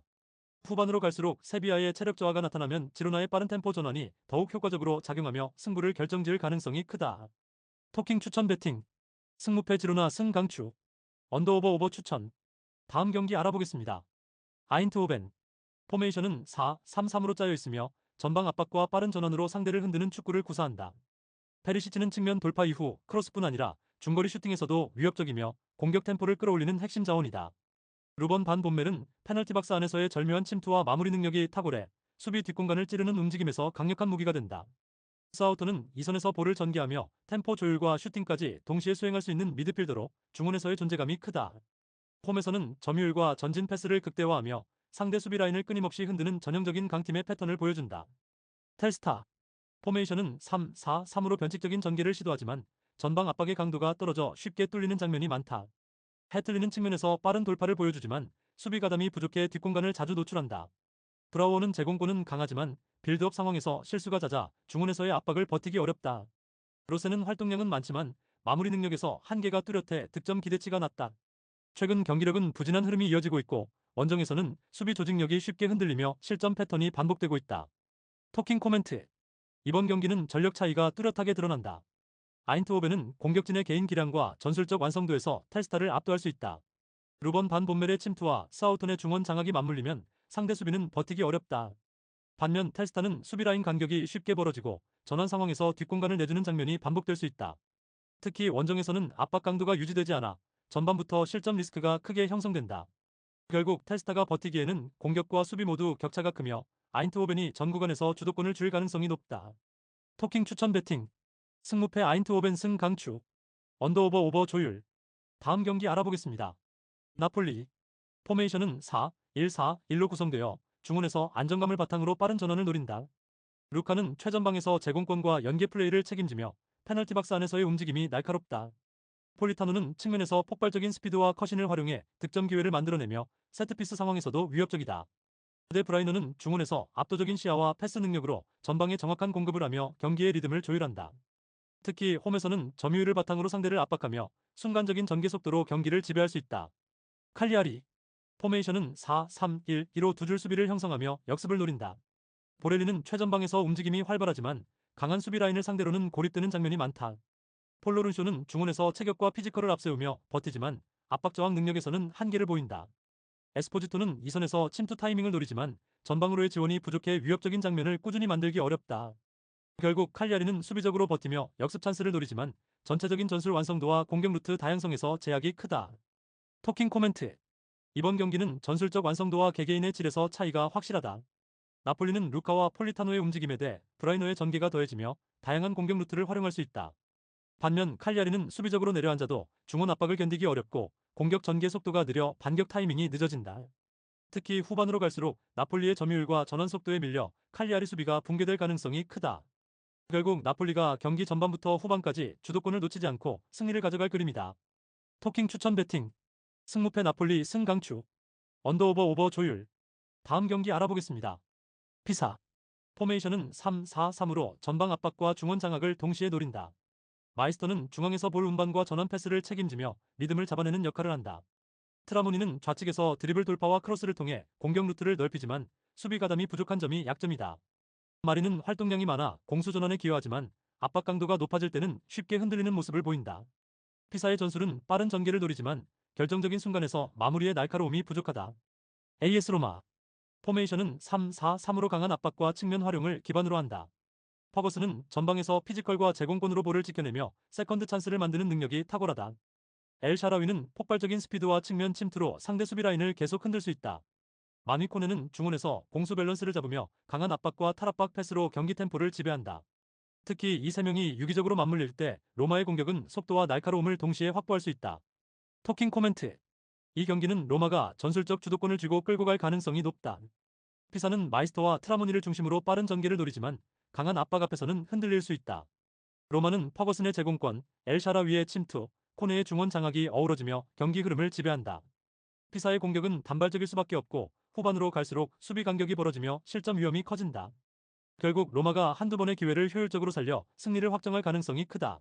후반으로 갈수록 세비야의 체력 저하가 나타나면 지로나의 빠른 템포 전환이 더욱 효과적으로 작용하며 승부를 결정지을 가능성이 크다. 토킹 추천 배팅. 승무패 지로나 승강추. 언더오버 오버 추천. 다음 경기 알아보겠습니다. 아인트호벤. 포메이션은 4-3-3으로 짜여 있으며 전방 압박과 빠른 전환으로 상대를 흔드는 축구를 구사한다. 페리시치는 측면 돌파 이후 크로스뿐 아니라 중거리 슈팅에서도 위협적이며 공격 템포를 끌어올리는 핵심 자원이다. 루번 반 본멜은 페널티 박스 안에서의 절묘한 침투와 마무리 능력이 탁월해 수비 뒷공간을 찌르는 움직임에서 강력한 무기가 된다. 사우터는 이선에서 볼을 전개하며 템포 조율과 슈팅까지 동시에 수행할 수 있는 미드필더로 중원에서의 존재감이 크다. 홈에서는 점유율과 전진 패스를 극대화하며 상대 수비 라인을 끊임없이 흔드는 전형적인 강팀의 패턴을 보여준다. 텔스타. 포메이션은 3-4-3으로 변칙적인 전개를 시도하지만 전방 압박의 강도가 떨어져 쉽게 뚫리는 장면이 많다. 해틀리는 측면에서 빠른 돌파를 보여주지만 수비 가담이 부족해 뒷공간을 자주 노출한다. 브라우어는 제공권은 강하지만 빌드업 상황에서 실수가 잦아 중원에서의 압박을 버티기 어렵다. 로세는 활동량은 많지만 마무리 능력에서 한계가 뚜렷해 득점 기대치가 낮다. 최근 경기력은 부진한 흐름이 이어지고 있고 원정에서는 수비 조직력이 쉽게 흔들리며 실점 패턴이 반복되고 있다. 토킹 코멘트. 이번 경기는 전력 차이가 뚜렷하게 드러난다. 아인트호벤은 공격진의 개인 기량과 전술적 완성도에서 텔스타를 압도할 수 있다. 루번 반 본멜의 침투와 사우턴의 중원 장악이 맞물리면 상대 수비는 버티기 어렵다. 반면 텔스타는 수비 라인 간격이 쉽게 벌어지고 전환 상황에서 뒷공간을 내주는 장면이 반복될 수 있다. 특히 원정에서는 압박 강도가 유지되지 않아 전반부터 실점 리스크가 크게 형성된다. 결국 텔스타가 버티기에는 공격과 수비 모두 격차가 크며 아인트호벤이 전 구간에서 주도권을 쥘 가능성이 높다. 토킹 추천 배팅. 승무패 아인트호벤 승 강추. 언더오버 오버 조율. 다음 경기 알아보겠습니다. 나폴리. 포메이션은 4-1-4-1로 구성되어 중원에서 안정감을 바탕으로 빠른 전환을 노린다. 루카는 최전방에서 제공권과 연계 플레이를 책임지며 페널티 박스 안에서의 움직임이 날카롭다. 폴리타노는 측면에서 폭발적인 스피드와 커신을 활용해 득점 기회를 만들어내며 세트피스 상황에서도 위협적이다. 데 브라이너는 중원에서 압도적인 시야와 패스 능력으로 전방에 정확한 공급을 하며 경기의 리듬을 조율한다. 특히 홈에서는 점유율을 바탕으로 상대를 압박하며 순간적인 전개 속도로 경기를 지배할 수 있다. 칼리아리. 포메이션은 4-3-1-2로 두 줄 수비를 형성하며 역습을 노린다. 보렐리는 최전방에서 움직임이 활발하지만 강한 수비 라인을 상대로는 고립되는 장면이 많다. 폴로룬쇼는 중원에서 체격과 피지컬을 앞세우며 버티지만 압박 저항 능력에서는 한계를 보인다. 에스포지토는 이선에서 침투 타이밍을 노리지만 전방으로의 지원이 부족해 위협적인 장면을 꾸준히 만들기 어렵다. 결국 칼리아리는 수비적으로 버티며 역습 찬스를 노리지만 전체적인 전술 완성도와 공격 루트 다양성에서 제약이 크다. 토킹 코멘트. 이번 경기는 전술적 완성도와 개개인의 질에서 차이가 확실하다. 나폴리는 루카와 폴리타노의 움직임에 대해 브라이너의 전개가 더해지며 다양한 공격 루트를 활용할 수 있다. 반면 칼리아리는 수비적으로 내려앉아도 중원 압박을 견디기 어렵고 공격 전개 속도가 느려 반격 타이밍이 늦어진다. 특히 후반으로 갈수록 나폴리의 점유율과 전환 속도에 밀려 칼리아리 수비가 붕괴될 가능성이 크다. 결국 나폴리가 경기 전반부터 후반까지 주도권을 놓치지 않고 승리를 가져갈 그림이다. 토킹 추천 배팅. 승무패 나폴리 승강추. 언더오버 오버 조율. 다음 경기 알아보겠습니다. 피사. 포메이션은 3-4-3으로 전방 압박과 중원 장악을 동시에 노린다. 마이스터는 중앙에서 볼 운반과 전환 패스를 책임지며 리듬을 잡아내는 역할을 한다. 트라모니는 좌측에서 드리블 돌파와 크로스를 통해 공격 루트를 넓히지만 수비 가담이 부족한 점이 약점이다. 마리는 활동량이 많아 공수 전환에 기여하지만 압박 강도가 높아질 때는 쉽게 흔들리는 모습을 보인다. 피사의 전술은 빠른 전개를 노리지만 결정적인 순간에서 마무리의 날카로움이 부족하다. AS 로마. 포메이션은 3-4-3으로 강한 압박과 측면 활용을 기반으로 한다. 퍼거스는 전방에서 피지컬과 제공권으로 볼을 지켜내며 세컨드 찬스를 만드는 능력이 탁월하다. 엘 샤라위는 폭발적인 스피드와 측면 침투로 상대 수비 라인을 계속 흔들 수 있다. 마니코네는 중원에서 공수 밸런스를 잡으며 강한 압박과 탈압박 패스로 경기 템포를 지배한다. 특히 이 세 명이 유기적으로 맞물릴 때 로마의 공격은 속도와 날카로움을 동시에 확보할 수 있다. 토킹 코멘트. 이 경기는 로마가 전술적 주도권을 쥐고 끌고 갈 가능성이 높다. 피사는 마이스터와 트라모니를 중심으로 빠른 전개를 노리지만 강한 압박 앞에서는 흔들릴 수 있다. 로마는 퍼거슨의 제공권, 엘 샤라위의 침투, 코네의 중원 장악이 어우러지며 경기 흐름을 지배한다. 피사의 공격은 단발적일 수밖에 없고 후반으로 갈수록 수비 간격이 벌어지며 실점 위험이 커진다. 결국 로마가 한두 번의 기회를 효율적으로 살려 승리를 확정할 가능성이 크다.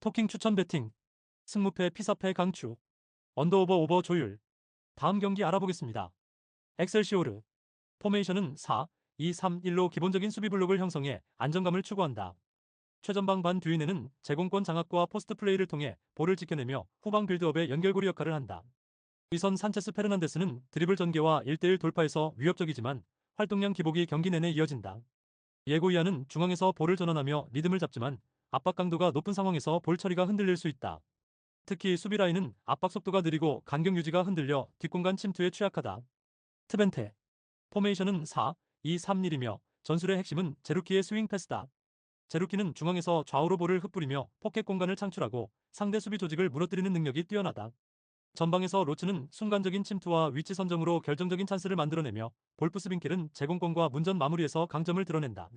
토킹 추천 배팅. 승무패 피사패 강추. 언더오버 오버 조율. 다음 경기 알아보겠습니다. 엑셀시오르. 포메이션은 4, 2, 3, 1로 기본적인 수비 블록을 형성해 안정감을 추구한다. 최전방 반 듀인에는 제공권 장악과 포스트 플레이를 통해 볼을 지켜내며 후방 빌드업의 연결고리 역할을 한다. 위선 산체스 페르난데스는 드리블 전개와 1대1 돌파에서 위협적이지만 활동량 기복이 경기 내내 이어진다. 예고이아는 중앙에서 볼을 전환하며 리듬을 잡지만 압박 강도가 높은 상황에서 볼 처리가 흔들릴 수 있다. 특히 수비 라인은 압박 속도가 느리고 간격 유지가 흔들려 뒷공간 침투에 취약하다. 트벤테. 포메이션은 4, 2, 3-1이며 전술의 핵심은 제루키의 스윙 패스다. 제루키는 중앙에서 좌우로 볼을 흩뿌리며 포켓 공간을 창출하고 상대 수비 조직을 무너뜨리는 능력이 뛰어나다. 전방에서 로츠는 순간적인 침투와 위치 선정으로 결정적인 찬스를 만들어내며 볼프스 빈켈은 제공권과 문전 마무리에서 강점을 드러낸다.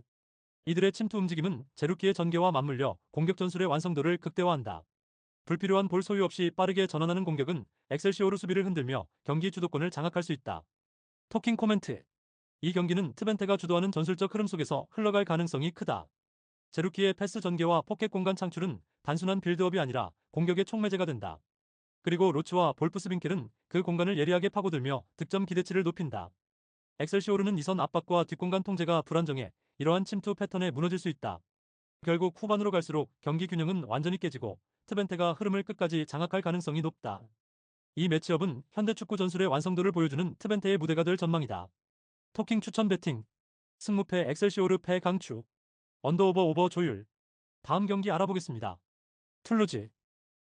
이들의 침투 움직임은 제루키의 전개와 맞물려 공격 전술의 완성도를 극대화한다. 불필요한 볼 소유 없이 빠르게 전환하는 공격은 엑셀시오르 수비를 흔들며 경기 주도권을 장악할 수 있다. 토킹 코멘트. 이 경기는 트벤테가 주도하는 전술적 흐름 속에서 흘러갈 가능성이 크다. 제루키의 패스 전개와 포켓 공간 창출은 단순한 빌드업이 아니라 공격의 촉매제가 된다. 그리고 로츠와 볼프스 빈켈은 그 공간을 예리하게 파고들며 득점 기대치를 높인다. 엑셀시오르는 이선 압박과 뒷공간 통제가 불안정해 이러한 침투 패턴에 무너질 수 있다. 결국 후반으로 갈수록 경기 균형은 완전히 깨지고 트벤테가 흐름을 끝까지 장악할 가능성이 높다. 이 매치업은 현대축구 전술의 완성도를 보여주는 트벤테의 무대가 될 전망이다. 토킹 추천 배팅. 승무패 엑셀시오르 패 강추. 언더오버 오버 조율. 다음 경기 알아보겠습니다. 툴루즈.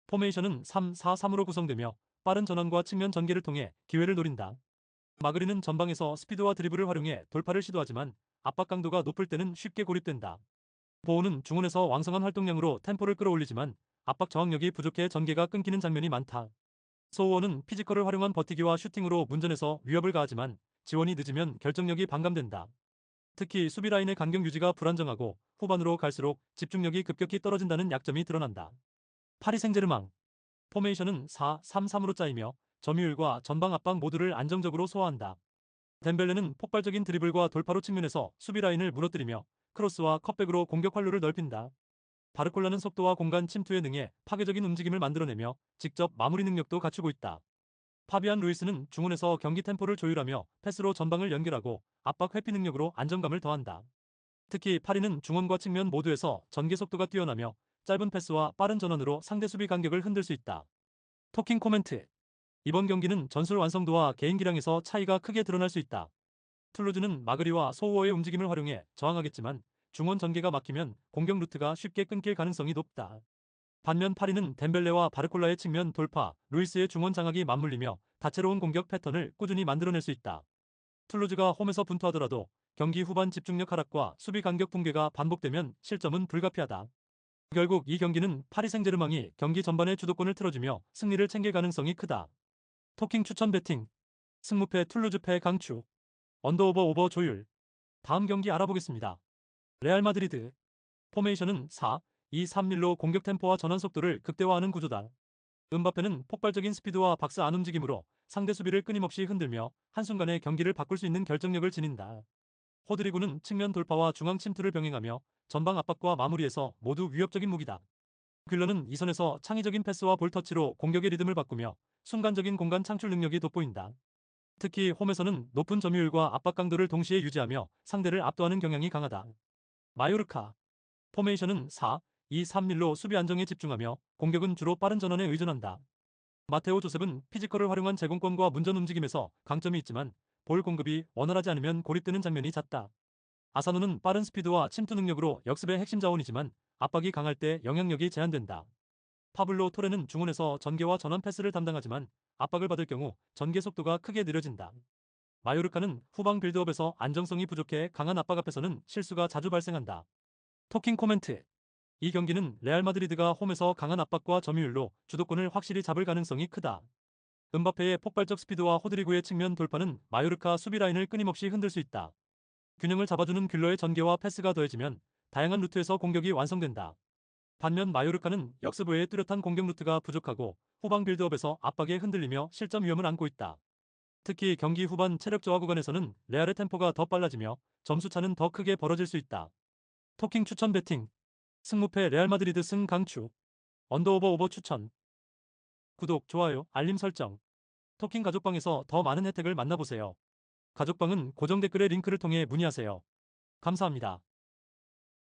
포메이션은 3-4-3으로 구성되며 빠른 전환과 측면 전개를 통해 기회를 노린다. 마그리는 전방에서 스피드와 드리블을 활용해 돌파를 시도하지만 압박 강도가 높을 때는 쉽게 고립된다. 보호는 중원에서 왕성한 활동량으로 템포를 끌어올리지만 압박 저항력이 부족해 전개가 끊기는 장면이 많다. 소우어는 피지컬을 활용한 버티기와 슈팅으로 문전에서 위협을 가하지만 지원이 늦으면 결정력이 반감된다. 특히 수비 라인의 간격 유지가 불안정하고 후반으로 갈수록 집중력이 급격히 떨어진다는 약점이 드러난다. 파리 생제르맹. 포메이션은 4-3-3으로 짜이며 점유율과 전방 압박 모두를 안정적으로 소화한다. 덴벨레는 폭발적인 드리블과 돌파로 측면에서 수비 라인을 무너뜨리며 크로스와 컷백으로 공격 활로를 넓힌다. 바르콜라는 속도와 공간 침투에 능해 파괴적인 움직임을 만들어내며 직접 마무리 능력도 갖추고 있다. 파비안 루이스는 중원에서 경기 템포를 조율하며 패스로 전방을 연결하고 압박 회피 능력으로 안정감을 더한다. 특히 파리는 중원과 측면 모두에서 전개 속도가 뛰어나며 짧은 패스와 빠른 전환으로 상대 수비 간격을 흔들 수 있다. 토킹 코멘트. 이번 경기는 전술 완성도와 개인 기량에서 차이가 크게 드러날 수 있다. 툴루즈는 마그리와 소우어의 움직임을 활용해 저항하겠지만 중원 전개가 막히면 공격 루트가 쉽게 끊길 가능성이 높다. 반면 파리는 덴벨레와 바르콜라의 측면 돌파, 루이스의 중원 장악이 맞물리며 다채로운 공격 패턴을 꾸준히 만들어낼 수 있다. 툴루즈가 홈에서 분투하더라도 경기 후반 집중력 하락과 수비 간격 붕괴가 반복되면 실점은 불가피하다. 결국 이 경기는 파리 생제르맹이 경기 전반에 주도권을 틀어주며 승리를 챙길 가능성이 크다. 토킹 추천 배팅. 승무패 툴루즈 패 강추. 언더오버 오버 조율. 다음 경기 알아보겠습니다. 레알 마드리드. 포메이션은 4-2-3-1로 공격 템포와 전환 속도를 극대화하는 구조다. 음바페는 폭발적인 스피드와 박스 안 움직임으로 상대 수비를 끊임없이 흔들며 한순간에 경기를 바꿀 수 있는 결정력을 지닌다. 호드리구는 측면 돌파와 중앙 침투를 병행하며 전방 압박과 마무리에서 모두 위협적인 무기다. 뷸러는 이선에서 창의적인 패스와 볼터치로 공격의 리듬을 바꾸며 순간적인 공간 창출 능력이 돋보인다. 특히 홈에서는 높은 점유율과 압박 강도를 동시에 유지하며 상대를 압도하는 경향이 강하다. 마요르카. 포메이션은 4-2-3-1로 수비 안정에 집중하며 공격은 주로 빠른 전환에 의존한다. 마테오 조셉은 피지컬을 활용한 제공권과 문전 움직임에서 강점이 있지만 볼 공급이 원활하지 않으면 고립되는 장면이 잦다. 아사노는 빠른 스피드와 침투 능력으로 역습의 핵심 자원이지만 압박이 강할 때 영향력이 제한된다. 파블로 토레는 중원에서 전개와 전환 패스를 담당하지만 압박을 받을 경우 전개 속도가 크게 느려진다. 마요르카는 후방 빌드업에서 안정성이 부족해 강한 압박 앞에서는 실수가 자주 발생한다. 토킹 코멘트. 이 경기는 레알 마드리드가 홈에서 강한 압박과 점유율로 주도권을 확실히 잡을 가능성이 크다. 음바페의 폭발적 스피드와 호드리구의 측면 돌파는 마요르카 수비 라인을 끊임없이 흔들 수 있다. 균형을 잡아주는 귤러의 전개와 패스가 더해지면 다양한 루트에서 공격이 완성된다. 반면 마요르카는 역습 외에 뚜렷한 공격 루트가 부족하고 후방 빌드업에서 압박에 흔들리며 실점 위험을 안고 있다. 특히 경기 후반 체력 저하 구간에서는 레알의 템포가 더 빨라지며 점수차는 더 크게 벌어질 수 있다. 토킹 추천 배팅. 승무패 레알 마드리드 승 강추. 언더오버 추천. 구독, 좋아요, 알림 설정. 토킹 가족방에서 더 많은 혜택을 만나보세요. 가족방은 고정 댓글의 링크를 통해 문의하세요. 감사합니다.